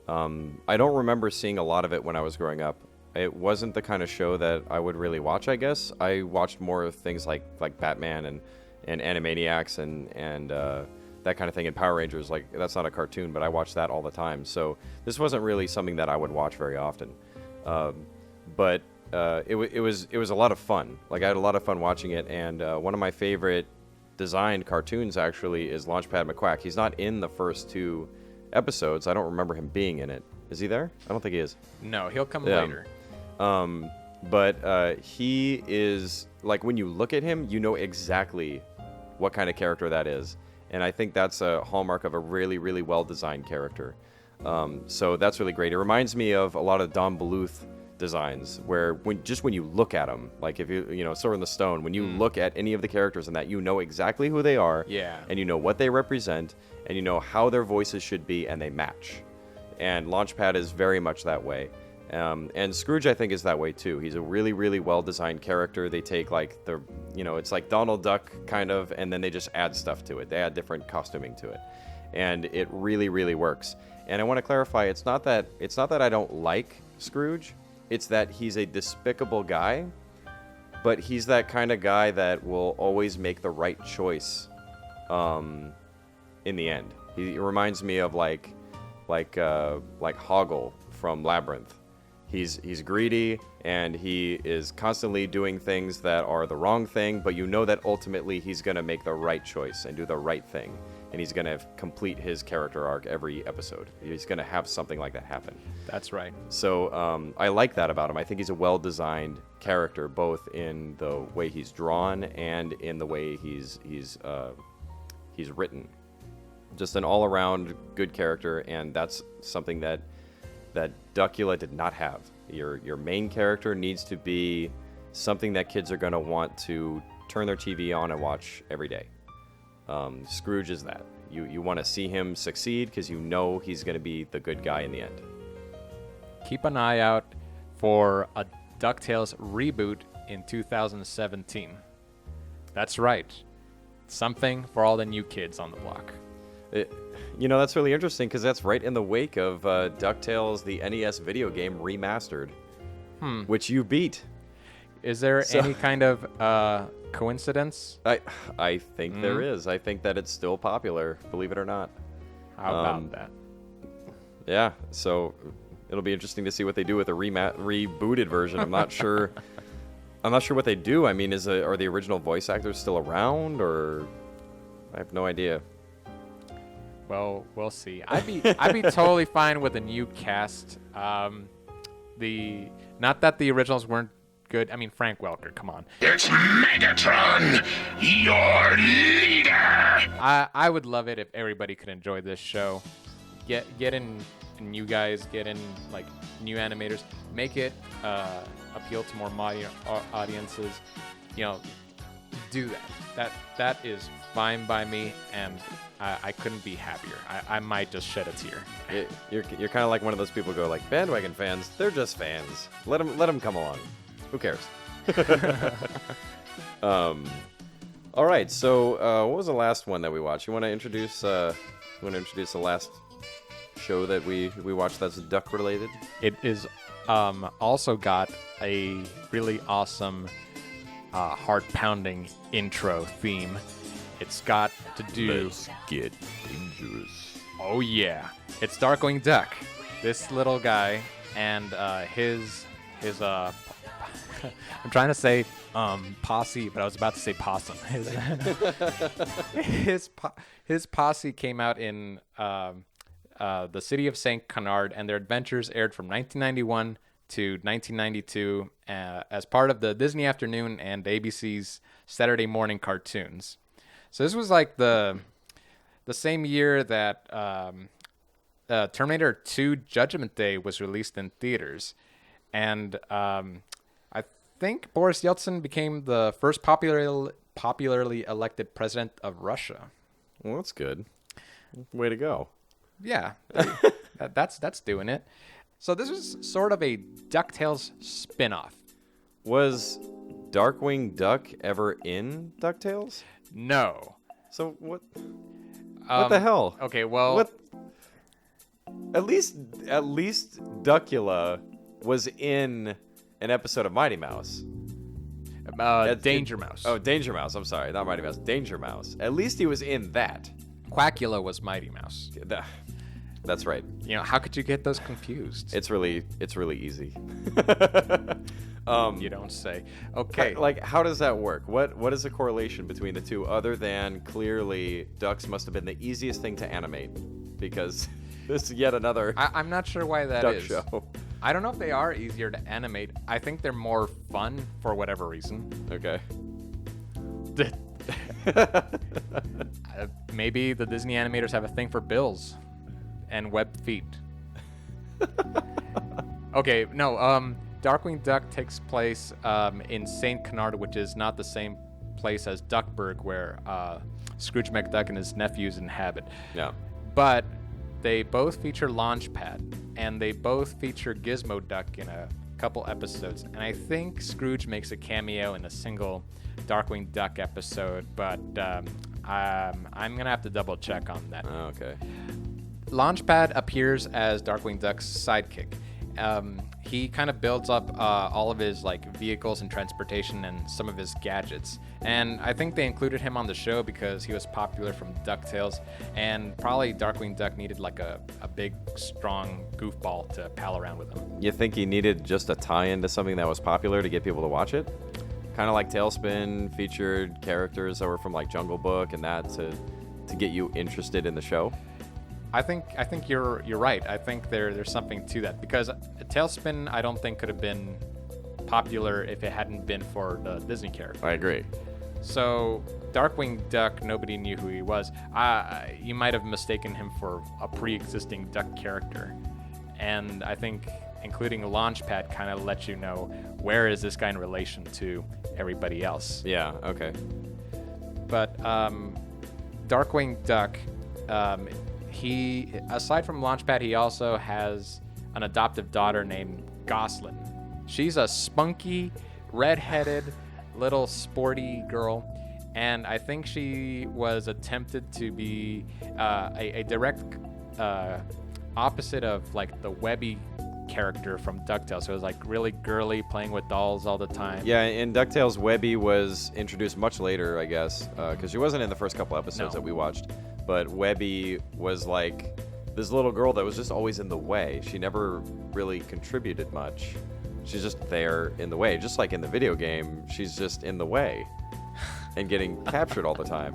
I don't remember seeing a lot of it when I was growing up. It wasn't the kind of show that I would really watch, I guess. I watched more of things like Batman and Animaniacs and that kind of thing, and Power Rangers. Like, that's not a cartoon, but I watched that all the time. So this wasn't really something that I would watch very often. But it was a lot of fun. Like, I had a lot of fun watching it, and one of my favorite designed cartoons actually is Launchpad McQuack. He's not in the first 2 episodes. I don't remember him being in it. Is he there? I don't think he is. No, he'll come Yeah. later. But he is, like, when you look at him, you know exactly what kind of character that is. And I think that's a hallmark of a really, really well-designed character. So that's really great. It reminds me of a lot of Don Bluth designs, where when you look at them, like if you know, Sword in the Stone, when you look at any of the characters in that, you know exactly who they are, Yeah. and you know what they represent, and you know how their voices should be, and they match. And Launchpad is very much that way. And Scrooge, I think, is that way too. He's a really, really well-designed character. They take, like, it's like Donald Duck kind of, and then they just add stuff to it. They add different costuming to it, and it really, really works. And I want to clarify, it's not that I don't like Scrooge. It's that he's a despicable guy, but he's that kind of guy that will always make the right choice in the end. He reminds me of like Hoggle from Labyrinth. He's greedy, and he is constantly doing things that are the wrong thing, but you know that ultimately he's going to make the right choice and do the right thing, and he's going to complete his character arc every episode. He's going to have something like that happen. That's right. So I like that about him. I think he's a well-designed character, both in the way he's drawn and in the way he's written. Just an all-around good character, and that's something that Duckula did not have. Your main character needs to be something that kids are going to want to turn their TV on and watch every day. Scrooge is that. You want to see him succeed because you know he's going to be the good guy in the end. Keep an eye out for a DuckTales reboot in 2017. That's right. Something for all the new kids on the block. That's really interesting because that's right in the wake of DuckTales, the NES video game remastered, which you beat. Is there any kind of coincidence? I think there is. I think that it's still popular, believe it or not. How about that? Yeah, so it'll be interesting to see what they do with a rebooted version. I'm not sure. I'm not sure what they do. I mean, are the original voice actors still around, or I have no idea. Well, we'll see. I'd be totally fine with a new cast. Not that the originals weren't good. I mean, Frank Welker, come on. It's Megatron, your leader! I would love it if everybody could enjoy this show. Get in new guys, get in like new animators, make it appeal to more modern audiences. Do that. That is fine by me, and I couldn't be happier. I might just shed a tear. You're kind of like one of those people who go like, bandwagon fans, they're just fans. Let them come along. Who cares? All right. So what was the last one that we watched? You want to introduce the last show that we watched that's duck related? It is also got a really awesome heart-pounding intro theme. It's got to do... Let's get dangerous. Oh yeah, it's Darkwing Duck. This little guy and his I'm trying to say posse, but I was about to say possum. His posse came out in the city of Saint Canard, and their adventures aired from 1991 to 1992 as part of the Disney Afternoon and ABC's Saturday morning cartoons. So this was like the same year that Terminator 2 Judgment Day was released in theaters. And I think Boris Yeltsin became the first popularly elected president of Russia. Well, that's good. Way to go. Yeah, that's doing it. So this is sort of a DuckTales spin-off. Was Darkwing Duck ever in DuckTales? No. So what the hell? Okay, well, What? At least Duckula was in an episode of Mighty Mouse. Danger Mouse. Oh, Danger Mouse. I'm sorry, not Mighty Mouse. Danger Mouse. At least he was in that. Quackula was Mighty Mouse. That's right. You know, how could you get those confused? It's really easy. You don't say. Okay. Like, how does that work? What is the correlation between the two, other than clearly ducks must have been the easiest thing to animate, because this is yet another I'm not sure why that duck is. show. I don't know if they are easier to animate. I think they're more fun for whatever reason. Okay. Maybe the Disney animators have a thing for bills and webbed feet. Okay, no, Darkwing Duck takes place in St. Canard, which is not the same place as Duckburg, where Scrooge McDuck and his nephews inhabit. Yeah. But they both feature Launchpad, and they both feature Gizmo Duck in a couple episodes. And I think Scrooge makes a cameo in a single Darkwing Duck episode, but I'm going to have to double check on that. Oh, okay. Launchpad appears as Darkwing Duck's sidekick. He kind of builds up all of his vehicles and transportation and some of his gadgets. And I think they included him on the show because he was popular from DuckTales, and probably Darkwing Duck needed a big, strong goofball to pal around with him. You think he needed just a tie-in to something that was popular to get people to watch it? Kind of like Tailspin featured characters that were from Jungle Book and that to get you interested in the show? I think you're right. I think there's something to that, because Tailspin I don't think could have been popular if it hadn't been for the Disney character. I agree. So Darkwing Duck, nobody knew who he was. You might have mistaken him for a pre-existing Duck character, and I think including Launchpad kind of lets you know where is this guy in relation to everybody else. Yeah. Okay. But Darkwing Duck, he, aside from Launchpad, he also has an adoptive daughter named Goslin. She's a spunky, red-headed, little sporty girl, and I think she was attempted to be a direct opposite of the Webby character from DuckTales. So it was really girly, playing with dolls all the time. Yeah, in DuckTales, Webby was introduced much later, I guess, because she wasn't in the first couple episodes that we watched. But Webby was this little girl that was just always in the way. She never really contributed much. She's just there in the way. Just like in the video game, she's just in the way and getting captured all the time.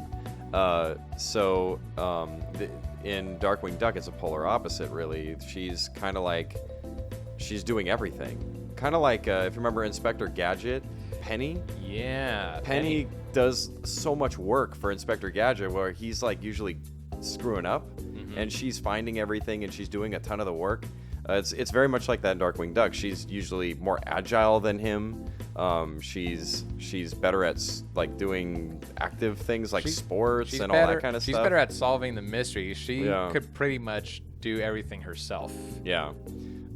In Darkwing Duck, it's a polar opposite, really. She's kind of she's doing everything. Kind of if you remember Inspector Gadget, Penny. Yeah. Penny does so much work for Inspector Gadget, where he's usually screwing up, and she's finding everything and she's doing a ton of the work. It's very much like that in Darkwing Duck. She's usually more agile than him. She's better at doing active things like sports and all that kind of stuff. She's better at solving the mystery. She could pretty much do everything herself. Yeah.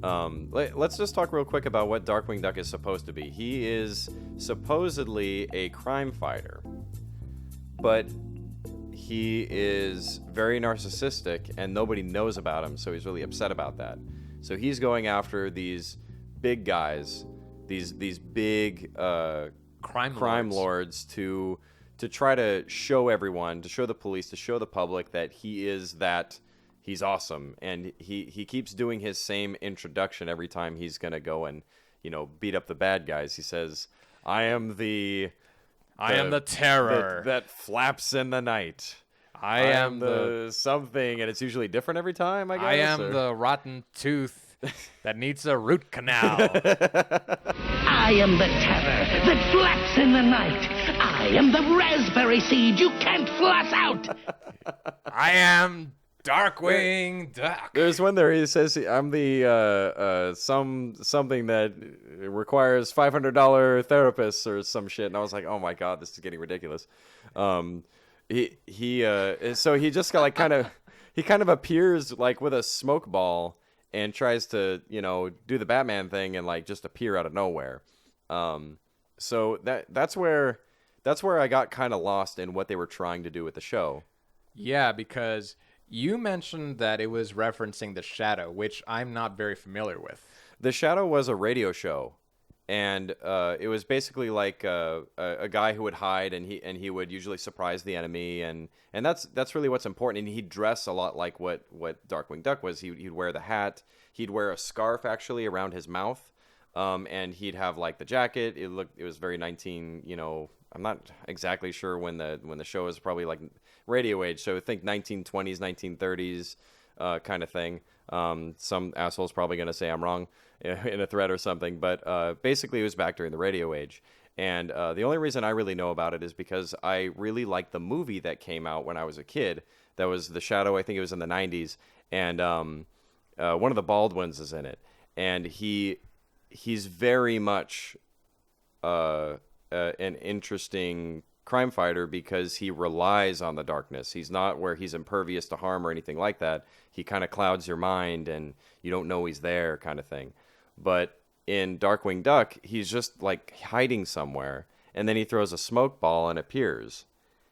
Let's just talk real quick about what Darkwing Duck is supposed to be. He is supposedly a crime fighter, but he is very narcissistic and nobody knows about him, so he's really upset about that. So he's going after these big guys, these big crime lords to try to show everyone, to show the police, to show the public that he's awesome. And he keeps doing his same introduction every time he's going to go and, beat up the bad guys. He says, I am the terror that flaps in the night. I am the something, and it's usually different every time, I guess. I am the rotten tooth that needs a root canal. I am the terror that flaps in the night. I am the raspberry seed you can't flush out. I am Darkwing Duck. There's one there. He says, "I'm the something that requires $500 therapists or some shit." And I was like, "Oh my god, this is getting ridiculous." So he just got he kind of appears like with a smoke ball and tries to, do the Batman thing and like just appear out of nowhere. So that's where I got kind of lost in what they were trying to do with the show. Yeah, because you mentioned that it was referencing The Shadow, which I'm not very familiar with. The Shadow was a radio show, and it was basically like a guy who would hide, and he would usually surprise the enemy, and that's really what's important. And he'd dress a lot like what Darkwing Duck was. He'd wear the hat, he'd wear a scarf actually around his mouth, and he'd have like the jacket. It was very 19. I'm not exactly sure when the show was, probably like radio age. So I think 1920s, 1930s kind of thing. Some asshole's probably going to say I'm wrong in a thread or something, but basically it was back during the radio age. And the only reason I really know about it is because I really liked the movie that came out when I was a kid. That was The Shadow. I think it was in the 90s. And one of the Baldwins is in it. And he's very much an interesting crime fighter because he relies on the darkness. He's not where he's impervious to harm or anything like that. He kind of clouds your mind and you don't know he's there, kind of thing. But in Darkwing Duck, he's just like hiding somewhere, and then he throws a smoke ball and appears.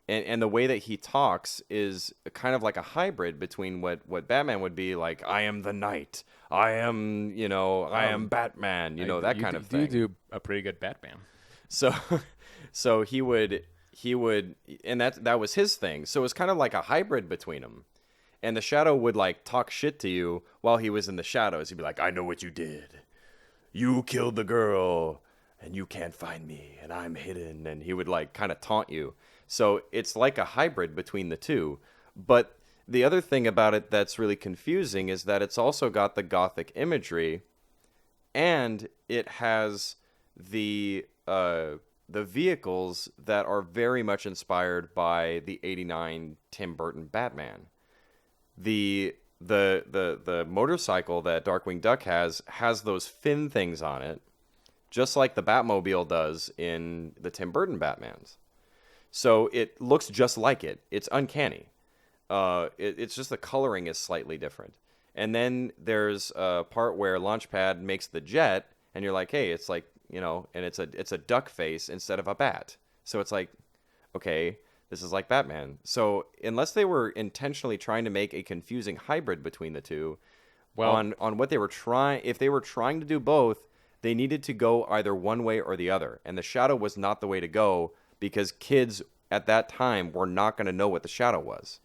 And the way that he talks is kind of like a hybrid between what Batman would be like. I am the Knight. I am, I am Batman. That kind of thing. You do a pretty good Batman. So he would, and that was his thing. So it was kind of like a hybrid between them. And the Shadow would like talk shit to you while he was in the shadows. He'd be like, I know what you did. You killed the girl and you can't find me and I'm hidden. And he would like kind of taunt you. So it's like a hybrid between the two. But the other thing about it that's really confusing is that it's also got the gothic imagery, and it has the vehicles that are very much inspired by the '89 Tim Burton Batman. The motorcycle that Darkwing Duck has those fin things on it, just like the Batmobile does in the Tim Burton Batmans. So it looks just like it. It's uncanny. It's just the coloring is slightly different. And then there's a part where Launchpad makes the jet, and you're like, hey, it's like, and it's a duck face instead of a bat. So it's like, okay, this is like Batman. So unless they were intentionally trying to make a confusing hybrid between the two, on what they were trying, if they were trying to do both, they needed to go either one way or the other. And the Shadow was not the way to go, because kids at that time were not going to know what the Shadow was.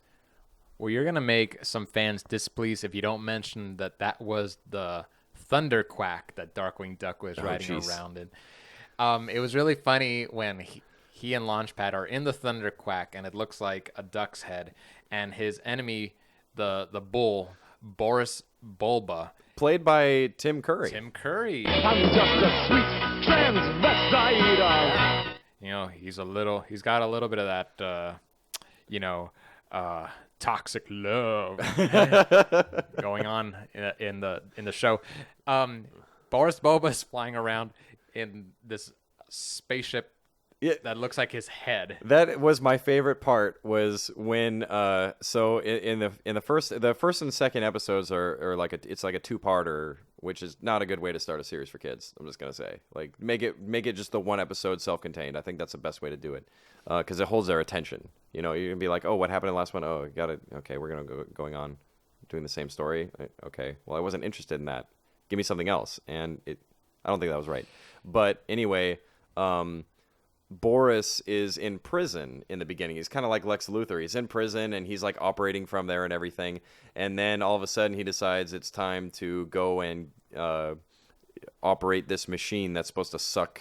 Well, you're going to make some fans displeased if you don't mention that was the Thunderquack that Darkwing Duck was riding around in. It was really funny when he and Launchpad are in the Thunderquack, and it looks like a duck's head, and his enemy, the bull, Boris Bulba, played by Tim Curry. I'm just a sweet transvestite. He's got a little bit of that, toxic love going on in the show. Boris Boba's flying around in this spaceship that looks like his head. That was my favorite part, was when so in the first and second episodes are like it's like a two-parter, which is not a good way to start a series for kids. I'm just gonna say, like, make it just the one episode self-contained. I think that's the best way to do it, because it holds their attention. You're gonna be like, oh, what happened in the last one? Oh, got it. Okay, we're gonna going on doing the same story. Okay, well, I wasn't interested in that. Give me something else. And I don't think that was right. But anyway, Boris is in prison in the beginning. He's kind of like Lex Luthor. He's in prison and he's like operating from there and everything. And then all of a sudden he decides it's time to go and operate this machine that's supposed to suck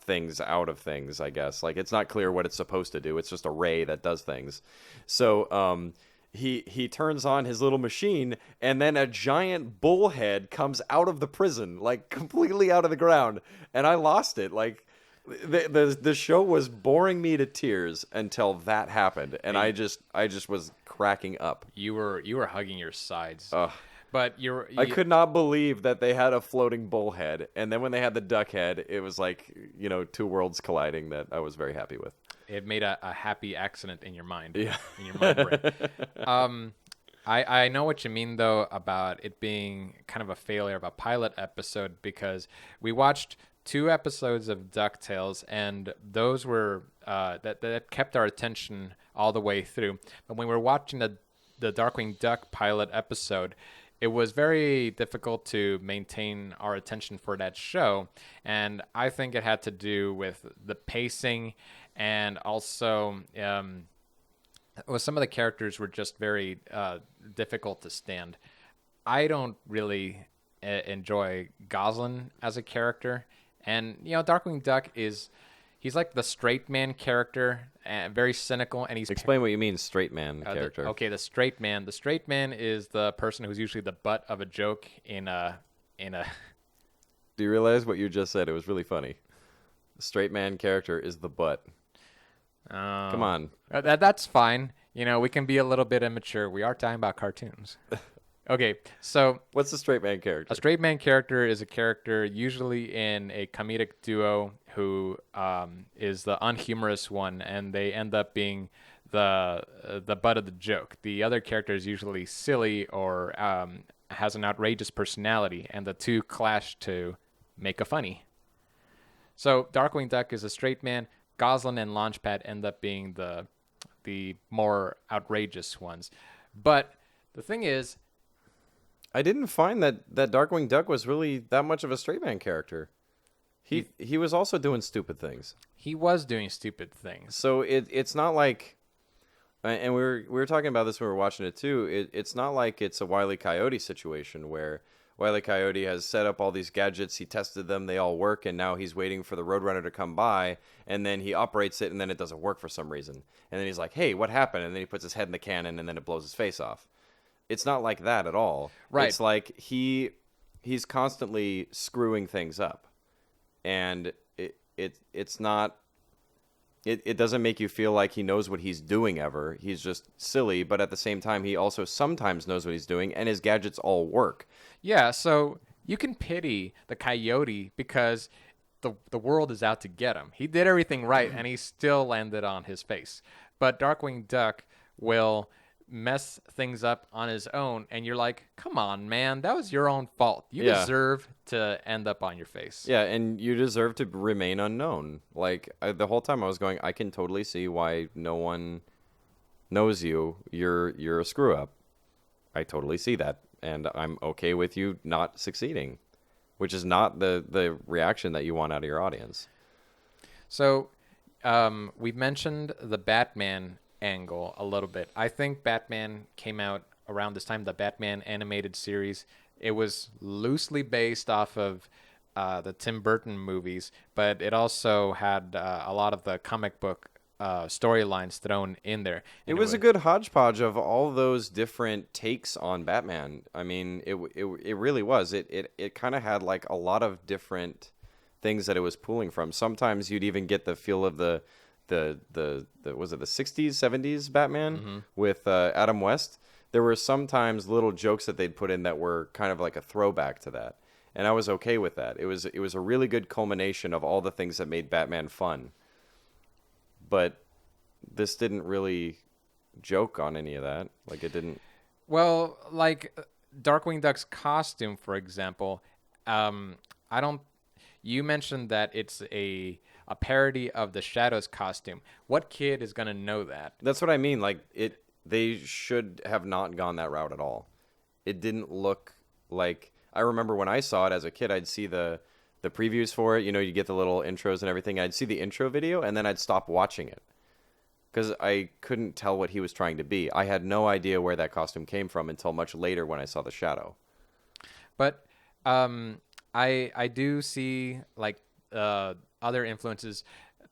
things out of things, I guess. Like, it's not clear what it's supposed to do. It's just a ray that does things. So he turns on his little machine, and then a giant bullhead comes out of the prison, like completely out of the ground. And I lost it. Like, the show was boring me to tears until that happened, and I just was cracking up. You were hugging your sides. But I could not believe that they had a floating bullhead, and then when they had the duck head, it was like, two worlds colliding that I was very happy with. It made a happy accident in your mind. Yeah. In your mind brain. I know what you mean though about it being kind of a failure of a pilot episode because we watched 2 episodes of DuckTales and those were that kept our attention all the way through. But when we were watching the Darkwing Duck pilot episode, it was very difficult to maintain our attention for that show, and I think it had to do with the pacing and also well, some of the characters were just very difficult to stand. I don't really enjoy Goslin as a character, and Darkwing Duck he's like the straight man character, very cynical, and he's Explain what you mean, straight man character. okay, the straight man. The straight man is the person who's usually the butt of a joke in a. Do you realize what you just said? It was really funny. The straight man character is the butt. Come on. That's fine. We can be a little bit immature. We are talking about cartoons. Okay, so What's the straight man character? a straight man character is a character usually in a comedic duo who is the unhumorous one, and they end up being the butt of the joke. The other character is usually silly or has an outrageous personality, and the two clash to make a funny. So Darkwing Duck is a straight man. Goslin and Launchpad end up being the more outrageous ones. But the thing is, I didn't find that Darkwing Duck was really that much of a straight man character. He was also doing stupid things. he was doing stupid things. So it's not like, and we were talking about this when we were watching it too. It's not like it's a Wile E. Coyote situation where Wile E. Coyote has set up all these gadgets, he tested them, they all work, and now he's waiting for the Roadrunner to come by, and then he operates it, and then it doesn't work for some reason. And then he's like, hey, what happened? And then he puts his head in the cannon, and then it blows his face off. It's not like that at all. Right. It's like he's constantly screwing things up. And it's not... It doesn't make you feel like he knows what he's doing ever. He's just silly, but at the same time, he also sometimes knows what he's doing, and his gadgets all work. Yeah, so you can pity the coyote because the world is out to get him. He did everything right, and he still landed on his face. But Darkwing Duck will mess things up on his own, and you're like, come on, man, that was your own fault. You Yeah. deserve to end up on your face. Yeah, and you deserve to remain unknown. Like, the whole time I was going, I can totally see why no one knows you. You're a screw-up. I totally see that. And I'm okay with you not succeeding, which is not the reaction that you want out of your audience. So we've mentioned the Batman angle a little bit. I think Batman came out around this time, the Batman animated series. It was loosely based off of the Tim Burton movies, but it also had a lot of the comic book storylines thrown in there. It was a good hodgepodge of all those different takes on Batman. I mean, it really was. It kind of had like a lot of different things that it was pulling from. Sometimes you'd even get the feel of the was it the 60s, 70s Batman with Adam West. There were sometimes little jokes that they'd put in that were kind of like a throwback to that. And I was okay with that. It was a really good culmination of all the things that made Batman fun. But this didn't really joke on any of that. Like, it didn't. Well, like Darkwing Duck's costume, for example, I don't. You mentioned that it's a parody of the Shadow's costume. What kid is gonna know that? That's what I mean. Like, they should have not gone that route at all. It didn't look like. I remember when I saw it as a kid, I'd see the previews for it. You know, you get the little intros and everything. I'd see the intro video, and then I'd stop watching it because I couldn't tell what he was trying to be. I had no idea where that costume came from until much later when I saw the Shadow. But I do see like other influences.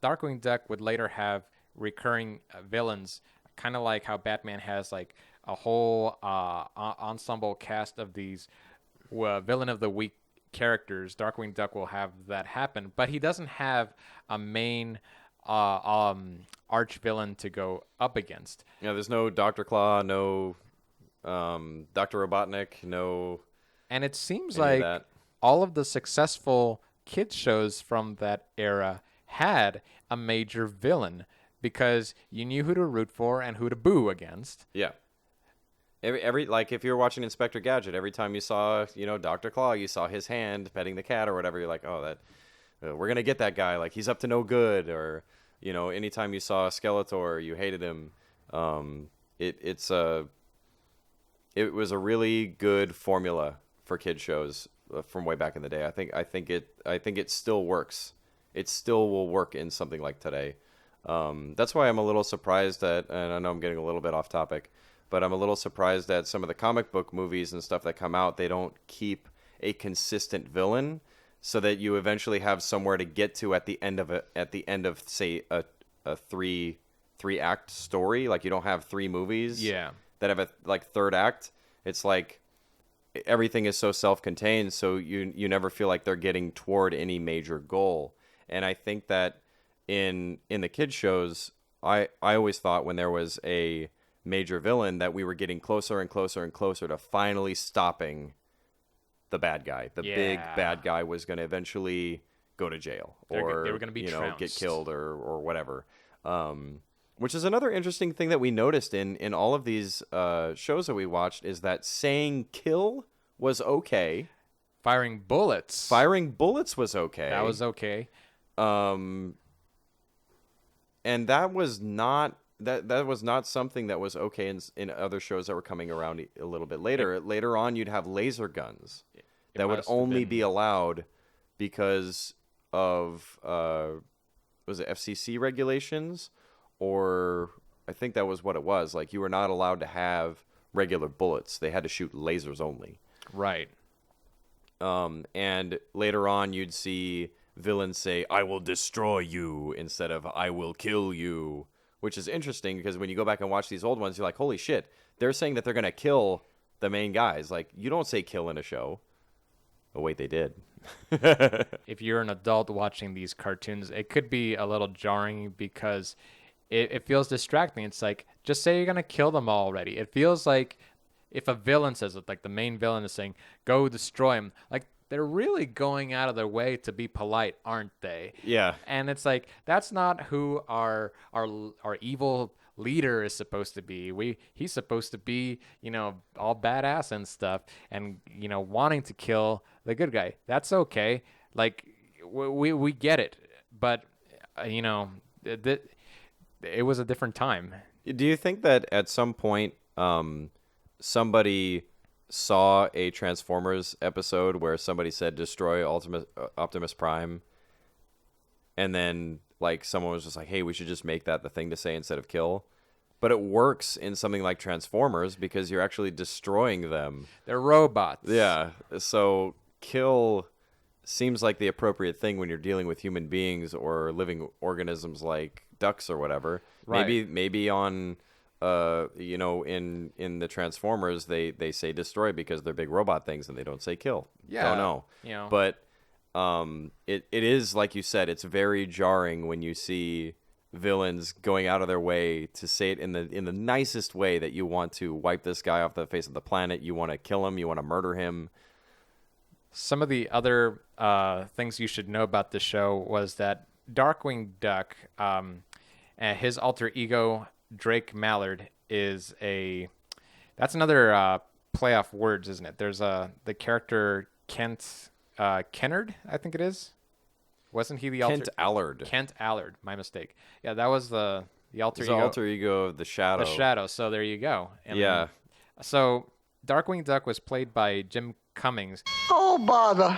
Darkwing Duck would later have recurring villains, kind of like how Batman has like a whole ensemble cast of these villain of the week characters. Darkwing Duck will have that happen, but he doesn't have a main arch villain to go up against. Yeah, there's no Dr. Claw, no Dr. Robotnik, no. And it seems any of like that. all of the successful kids shows from that era had a major villain because you knew who to root for and who to boo against. Yeah. Every like if you were watching Inspector Gadget, every time you saw Dr. Claw, you saw his hand petting the cat or whatever. You're like, oh, that we're gonna get that guy. Like he's up to no good. Or anytime you saw Skeletor, you hated him. It was a really good formula for kid shows from way back in the day. I think it still works. It still will work in something like today. That's why I'm a little surprised and I know I'm getting a little bit off topic, but I'm a little surprised that some of the comic book movies and stuff that come out, they don't keep a consistent villain so that you eventually have somewhere to get to at the end of say a three act story. Like you don't have 3 movies that have a third act. It's like everything is so self-contained, so you never feel like they're getting toward any major goal. And I think that in the kids shows, I always thought when there was a major villain that we were getting closer and closer and closer to finally stopping the bad guy. The big bad guy was going to eventually go to jail or they were going to be get killed or whatever. Which is another interesting thing that we noticed in all of these shows that we watched is that saying kill was okay. Firing bullets was okay. That was okay. And that was not that was not something that was okay in other shows that were coming around a little bit later. Later on, you'd have laser guns that would only be allowed because of was it FCC regulations, or I think that was what it was. Like you were not allowed to have regular bullets; they had to shoot lasers only. Right. And later on, you'd see villains say, "I will destroy you," instead of "I will kill you," which is interesting because when you go back and watch these old ones, you're like, holy shit, they're saying that they're going to kill the main guys. Like, you don't say kill in a show. Oh, wait, they did. If you're an adult watching these cartoons, it could be a little jarring because it feels distracting. It's like, just say you're going to kill them all already. It feels like if a villain says it, like the main villain is saying, go destroy him, like, they're really going out of their way to be polite, aren't they? Yeah. And it's like, that's not who our evil leader is supposed to be. He's supposed to be, all badass and stuff and, wanting to kill the good guy. That's okay. Like, we get it. But, it was a different time. Do you think that at some point somebody saw a Transformers episode where somebody said destroy Optimus Prime, and then like someone was just like, hey, we should just make that the thing to say instead of kill? But it works in something like Transformers because you're actually destroying them. They're robots. Yeah, so kill seems like the appropriate thing when you're dealing with human beings or living organisms like ducks or whatever. Right. Maybe on in the Transformers, they say destroy because they're big robot things and they don't say kill. Yeah. Don't know. But it is, like you said, it's very jarring when you see villains going out of their way to say it in the nicest way that you want to wipe this guy off the face of the planet. You want to kill him. You want to murder him. Some of the other things you should know about this show was that Darkwing Duck, his alter ego, Drake Mallard, that's another play off words, isn't it? There's the character Kent Kennard, I think it is. Wasn't he the Kent Allard? Kent Allard, my mistake. Yeah, that was the alter ego. The alter ego of the Shadow. The Shadow. So there you go. Yeah. So Darkwing Duck was played by Jim Cummings. Oh, bother.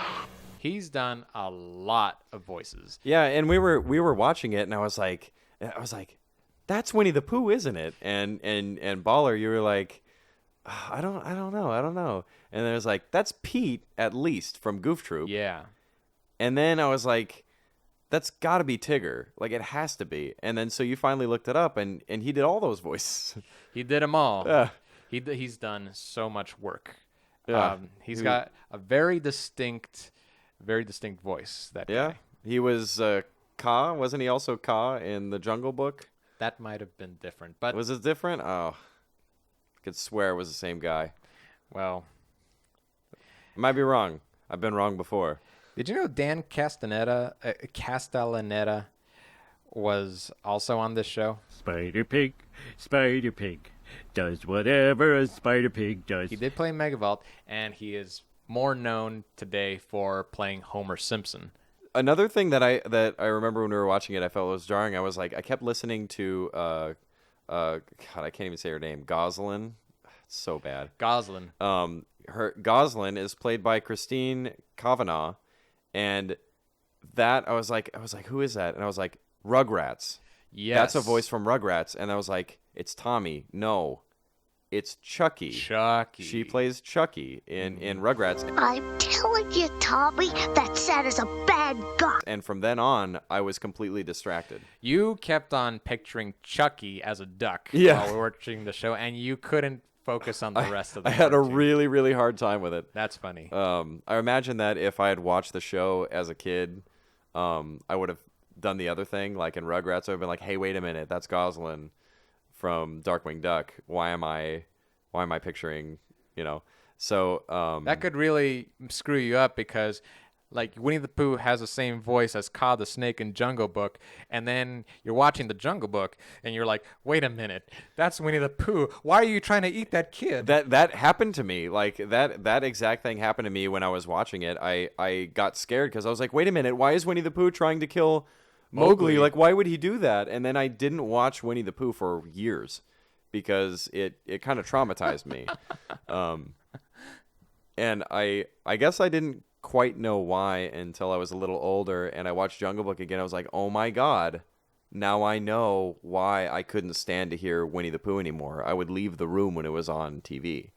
He's done a lot of voices. Yeah, and we were watching it, and I was like, that's Winnie the Pooh, isn't it? And Baller, you were like, oh, I don't know. And then it was like, that's Pete, at least, from Goof Troop. Yeah. And then I was like, that's got to be Tigger. Like, it has to be. And then so you finally looked it up, and he did all those voices. He did them all. Yeah. He's done so much work. Yeah. He's got a very distinct voice, that guy. He was Ka. Wasn't he also Ka in the Jungle Book? That might have been different. But Was it different? Oh. I could swear it was the same guy. Well, I might be wrong. I've been wrong before. did you know Dan Castellaneta was also on this show? Spider Pig, Spider Pig. does whatever a spider pig does. He did play Megavolt, and he is more known today for playing Homer Simpson. Another thing that I remember when we were watching it, I felt was jarring. I was like, I kept listening to God, I can't even say her name. Goslin. It's so bad. Goslin. Her Goslin is played by Christine Kavanagh, and that I was like, who is that? And I was like, Rugrats. Yes. That's a voice from Rugrats. And I was like, it's Tommy. No, it's Chucky. Chucky. She plays Chucky in Rugrats. I'm telling you, Tommy, that Santa's a bad guy. And from then on, I was completely distracted. You kept on picturing Chucky as a duck Yeah. while we were watching the show, and you couldn't focus on the rest of the I had a cartoon. really, really hard time with it. That's funny. I imagine that if I had watched the show as a kid, I would have done the other thing. Like in Rugrats, I would have been like, hey, wait a minute, that's Goslin from Darkwing Duck. Why am I picturing, So That could really screw you up because, like, Winnie the Pooh has the same voice as Kaa the Snake in Jungle Book, and then you're watching the Jungle Book, and you're like, wait a minute, that's Winnie the Pooh. Why are you trying to eat that kid? that happened to me. Like that exact thing happened to me when I was watching it. I got scared because I was like, wait a minute, why is Winnie the Pooh trying to kill Mowgli? Like, why would he do that? And then I didn't watch Winnie the Pooh for years because it kind of traumatized me. And I guess I didn't quite know why until I was a little older and I watched Jungle Book again. I was like, oh my God, now I know why I couldn't stand to hear Winnie the Pooh anymore. I would leave the room when it was on TV.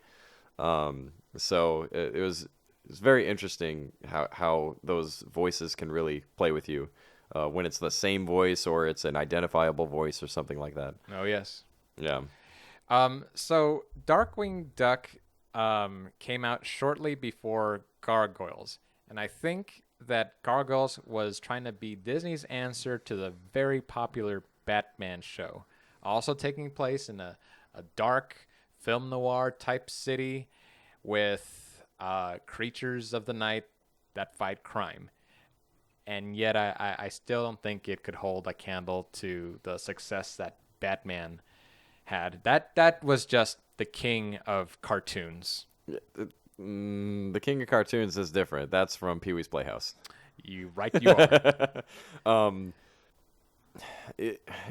So it was very interesting how those voices can really play with you when it's the same voice or it's an identifiable voice or something like that. Oh, yes. Yeah. So Darkwing Duck came out shortly before Gargoyles, and I think that Gargoyles was trying to be Disney's answer to the very popular Batman show, also taking place in a dark film noir type city with creatures of the night that fight crime. And yet I still don't think it could hold a candle to the success that Batman had. That was just the king of cartoons. The King of Cartoons is different. That's from Pee-wee's Playhouse. You are.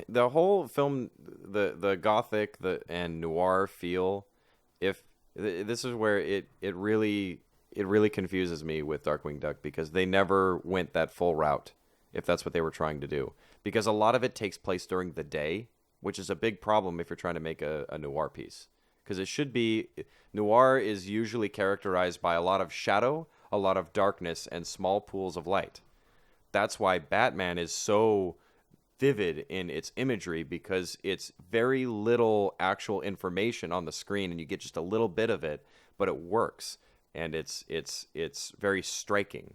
The whole film, the gothic and noir feel, this is where it really confuses me with Darkwing Duck because they never went that full route, if that's what they were trying to do. Because a lot of it takes place during the day, which is a big problem if you're trying to make a noir piece. Because it should be, noir is usually characterized by a lot of shadow, a lot of darkness, and small pools of light. That's why Batman is so vivid in its imagery, because it's very little actual information on the screen, and you get just a little bit of it, but it works, and it's very striking.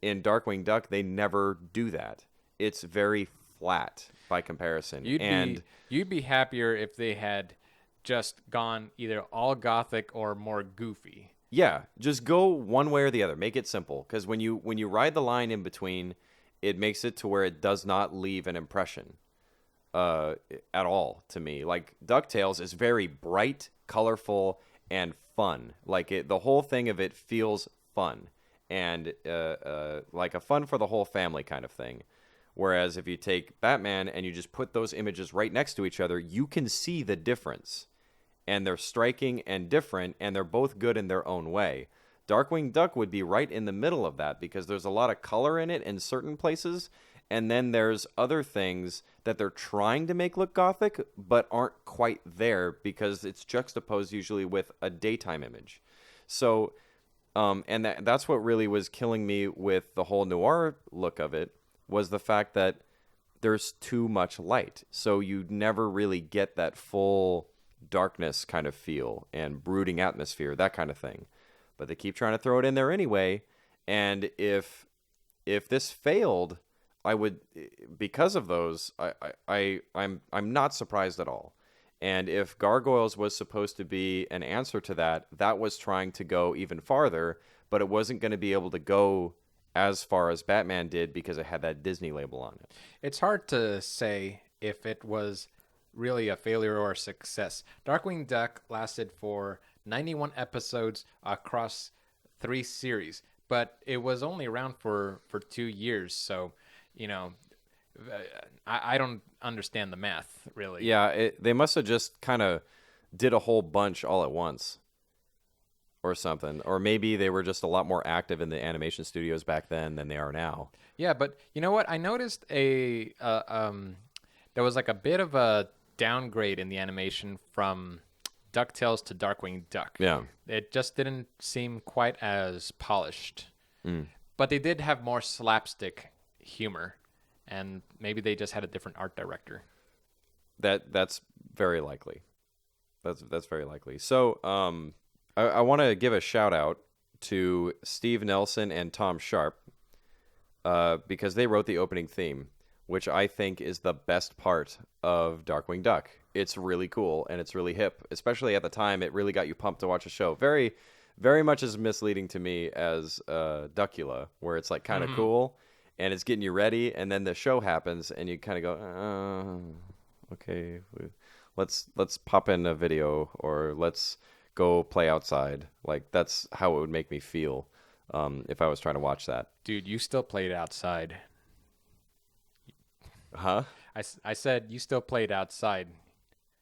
In Darkwing Duck, they never do that. It's very flat by comparison. You'd be happier if they had just gone either all gothic or more goofy. Yeah, just go one way or the other. Make it simple, because when you ride the line in between, it makes it to where it does not leave an impression at all to me. Like DuckTales is very bright, colorful, and fun. Like the whole thing of it feels fun and like a fun for the whole family kind of thing. Whereas if you take Batman and you just put those images right next to each other, you can see the difference. And they're striking and different, and they're both good in their own way. Darkwing Duck would be right in the middle of that because there's a lot of color in it in certain places, and then there's other things that they're trying to make look gothic but aren't quite there because it's juxtaposed usually with a daytime image. So, and that's what really was killing me with the whole noir look of it, was the fact that there's too much light. So you never really get that full darkness kind of feel and brooding atmosphere, that kind of thing. But they keep trying to throw it in there anyway. And if this failed, I would, because of those, I'm not surprised at all. And if Gargoyles was supposed to be an answer to that, that was trying to go even farther, but it wasn't going to be able to go as far as Batman did because it had that Disney label on it. It's hard to say if it was really a failure or a success. Darkwing Duck lasted for 91 episodes across 3 series, but it was only around for 2 years. So, you know, I don't understand the math really. Yeah, they must have just kind of did a whole bunch all at once or something. Or maybe they were just a lot more active in the animation studios back then than they are now. Yeah, but you know what? I noticed there was like a bit of a downgrade in the animation from DuckTales to Darkwing Duck. Yeah. It just didn't seem quite as polished. But they did have more slapstick humor, and maybe they just had a different art director. That's very likely. That's very likely. So, I want to give a shout out to Steve Nelson and Tom Sharp, because they wrote the opening theme, which I think is the best part of Darkwing Duck. It's really cool and it's really hip, especially at the time. It really got you pumped to watch a show. Very, very much as misleading to me as Duckula, where it's like kind of cool and it's getting you ready, and then the show happens and you kind of go, okay, let's pop in a video, or let's go play outside. Like, that's how it would make me feel if I was trying to watch that. Dude, you still played outside. Huh? I said you still played outside.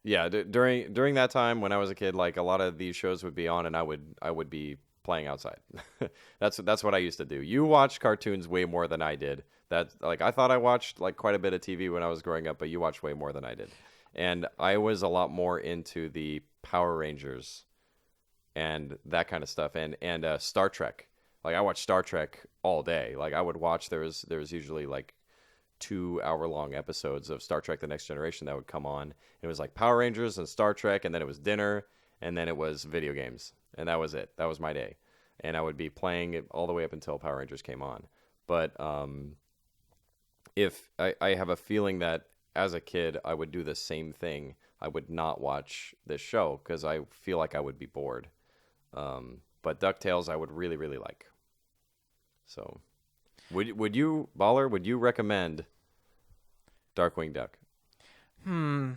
Yeah, during that time when I was a kid, like, a lot of these shows would be on, and I would be playing outside. That's what I used to do. You watched cartoons way more than I did. That, like, I thought I watched like quite a bit of TV when I was growing up, but you watched way more than I did. And I was a lot more into the Power Rangers and that kind of stuff, and Star Trek. Like, I watched Star Trek all day. Like, I would watch, there was usually like 2-hour-long episodes of Star Trek: The Next Generation that would come on. It was like Power Rangers and Star Trek, and then it was dinner, and then it was video games, and that was it. That was my day, and I would be playing it all the way up until Power Rangers came on. But if I have a feeling that as a kid I would do the same thing, I would not watch this show because I feel like I would be bored. But DuckTales I would really, really like. So, would you, Baller? Would you recommend Darkwing Duck? You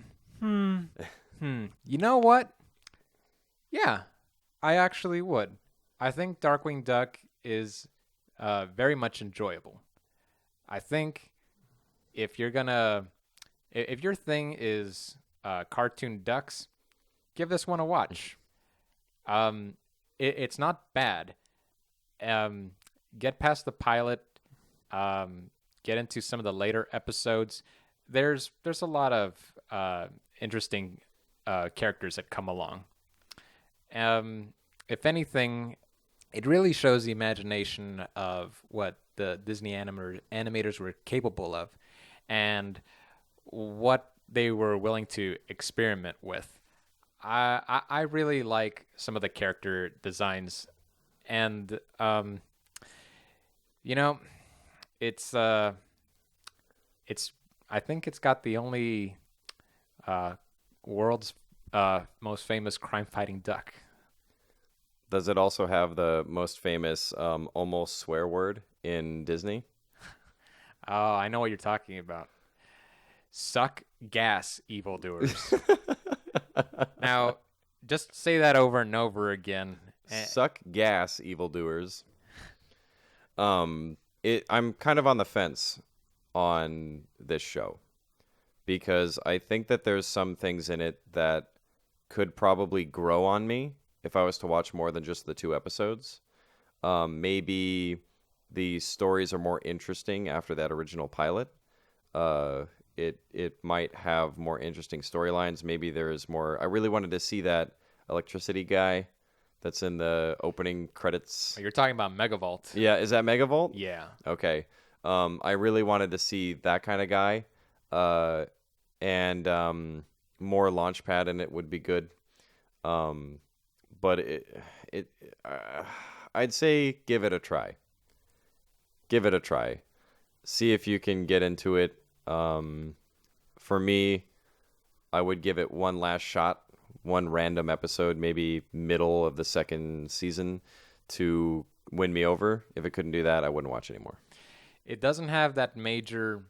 know what? Yeah, I actually would. I think Darkwing Duck is very much enjoyable. I think if you're gonna, if your thing is cartoon ducks, give this one a watch. It's not bad. Get past the pilot. Get into some of the later episodes. There's a lot of interesting characters that come along. If anything, it really shows the imagination of what the Disney animators were capable of, and what they were willing to experiment with. I really like some of the character designs, and you know, it's I think it's got the only world's most famous crime-fighting duck. Does it also have the most famous almost swear word in Disney? Oh, I know what you're talking about. Suck gas, evildoers. Now, just say that over and over again. Suck gas, evildoers. I'm kind of on the fence on this show because I think that there's some things in it that could probably grow on me if I was to watch more than just the 2 episodes. Maybe the stories are more interesting after that original pilot. It might have more interesting storylines. Maybe there is more. I really wanted to see that electricity guy that's in the opening credits. You're talking about Megavolt. Yeah, is that Megavolt? Yeah. Okay. I really wanted to see that kind of guy, and more Launchpad in it would be good. But I'd say give it a try. Give it a try. See if you can get into it. For me, I would give it one last shot, one random episode, maybe middle of the second season, to win me over. If it couldn't do that, I wouldn't watch anymore. It doesn't have that major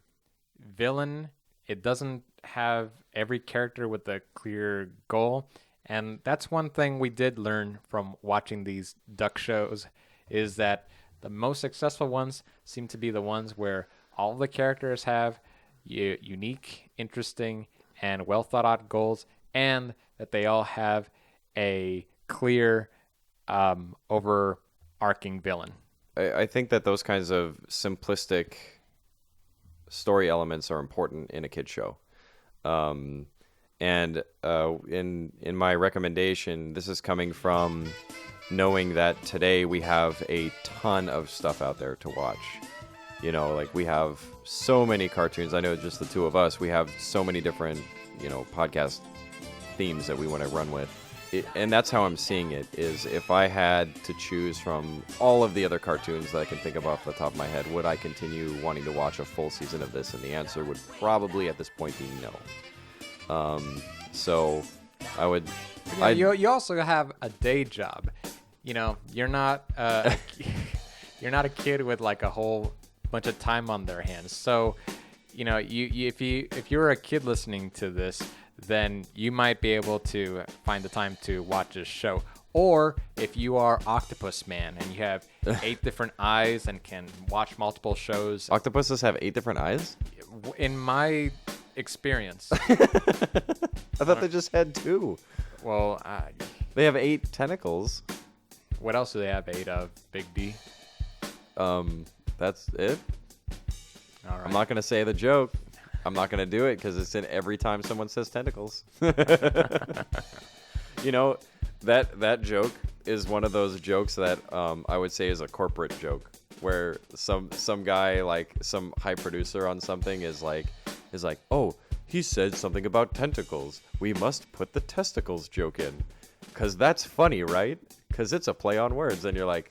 villain. it doesn't have every character with a clear goal. And that's one thing we did learn from watching these duck shows, is that the most successful ones seem to be the ones where all the characters have unique, interesting, and well thought out goals, and that they all have a clear, overarching villain. I think that those kinds of simplistic story elements are important in a kid show. And in my recommendation, this is coming from knowing that today we have a ton of stuff out there to watch. You know, like we have so many cartoons. I know just the two of us, we have so many different, podcast themes that we want to run with. And that's how I'm seeing it, is if I had to choose from all of the other cartoons that I can think of off the top of my head, would I continue wanting to watch a full season of this? And the answer would probably at this point be no. So I would... You also have a day job. You're not you're not a kid with like a whole bunch of time on their hands. So, if you're a kid listening to this, then you might be able to find the time to watch this show. Or if you are Octopus Man and you have 8 different eyes and can watch multiple shows. Octopuses have 8 different eyes? In my experience. I thought they just had 2. Well, they have 8 tentacles. What else do they have 8 of, Big D? That's it. All right. I'm not going to say the joke. I'm not going to do it because it's in every time someone says tentacles. That joke is one of those jokes that I would say is a corporate joke, where some guy, like some high producer on something is like, oh, he said something about tentacles. We must put the testicles joke in because that's funny, right? Because it's a play on words. And you're like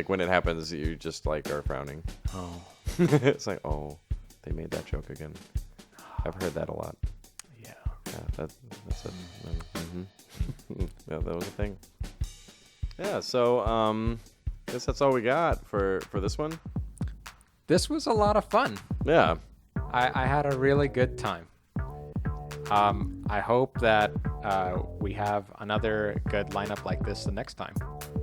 when it happens, you just like are frowning. Oh. It's like, oh, they made that joke again. I've heard that a lot. Yeah. Yeah, that's it. Yeah, that was a thing. Yeah, so I guess that's all we got for this one. This was a lot of fun. Yeah. I had a really good time. I hope that we have another good lineup like this the next time.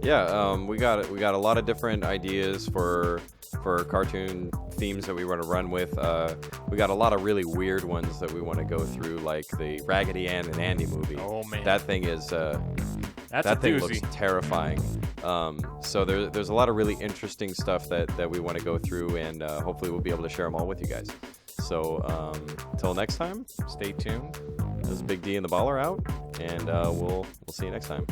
Yeah, we got a lot of different ideas for cartoon themes that we want to run with. We got a lot of really weird ones that we want to go through, like the Raggedy Ann and Andy movie. Oh man, that thing is that thing doozy. Looks terrifying. So there's a lot of really interesting stuff that we want to go through, and hopefully we'll be able to share them all with you guys. So until next time, stay tuned. This is Big D and the Baller out, and we'll see you next time.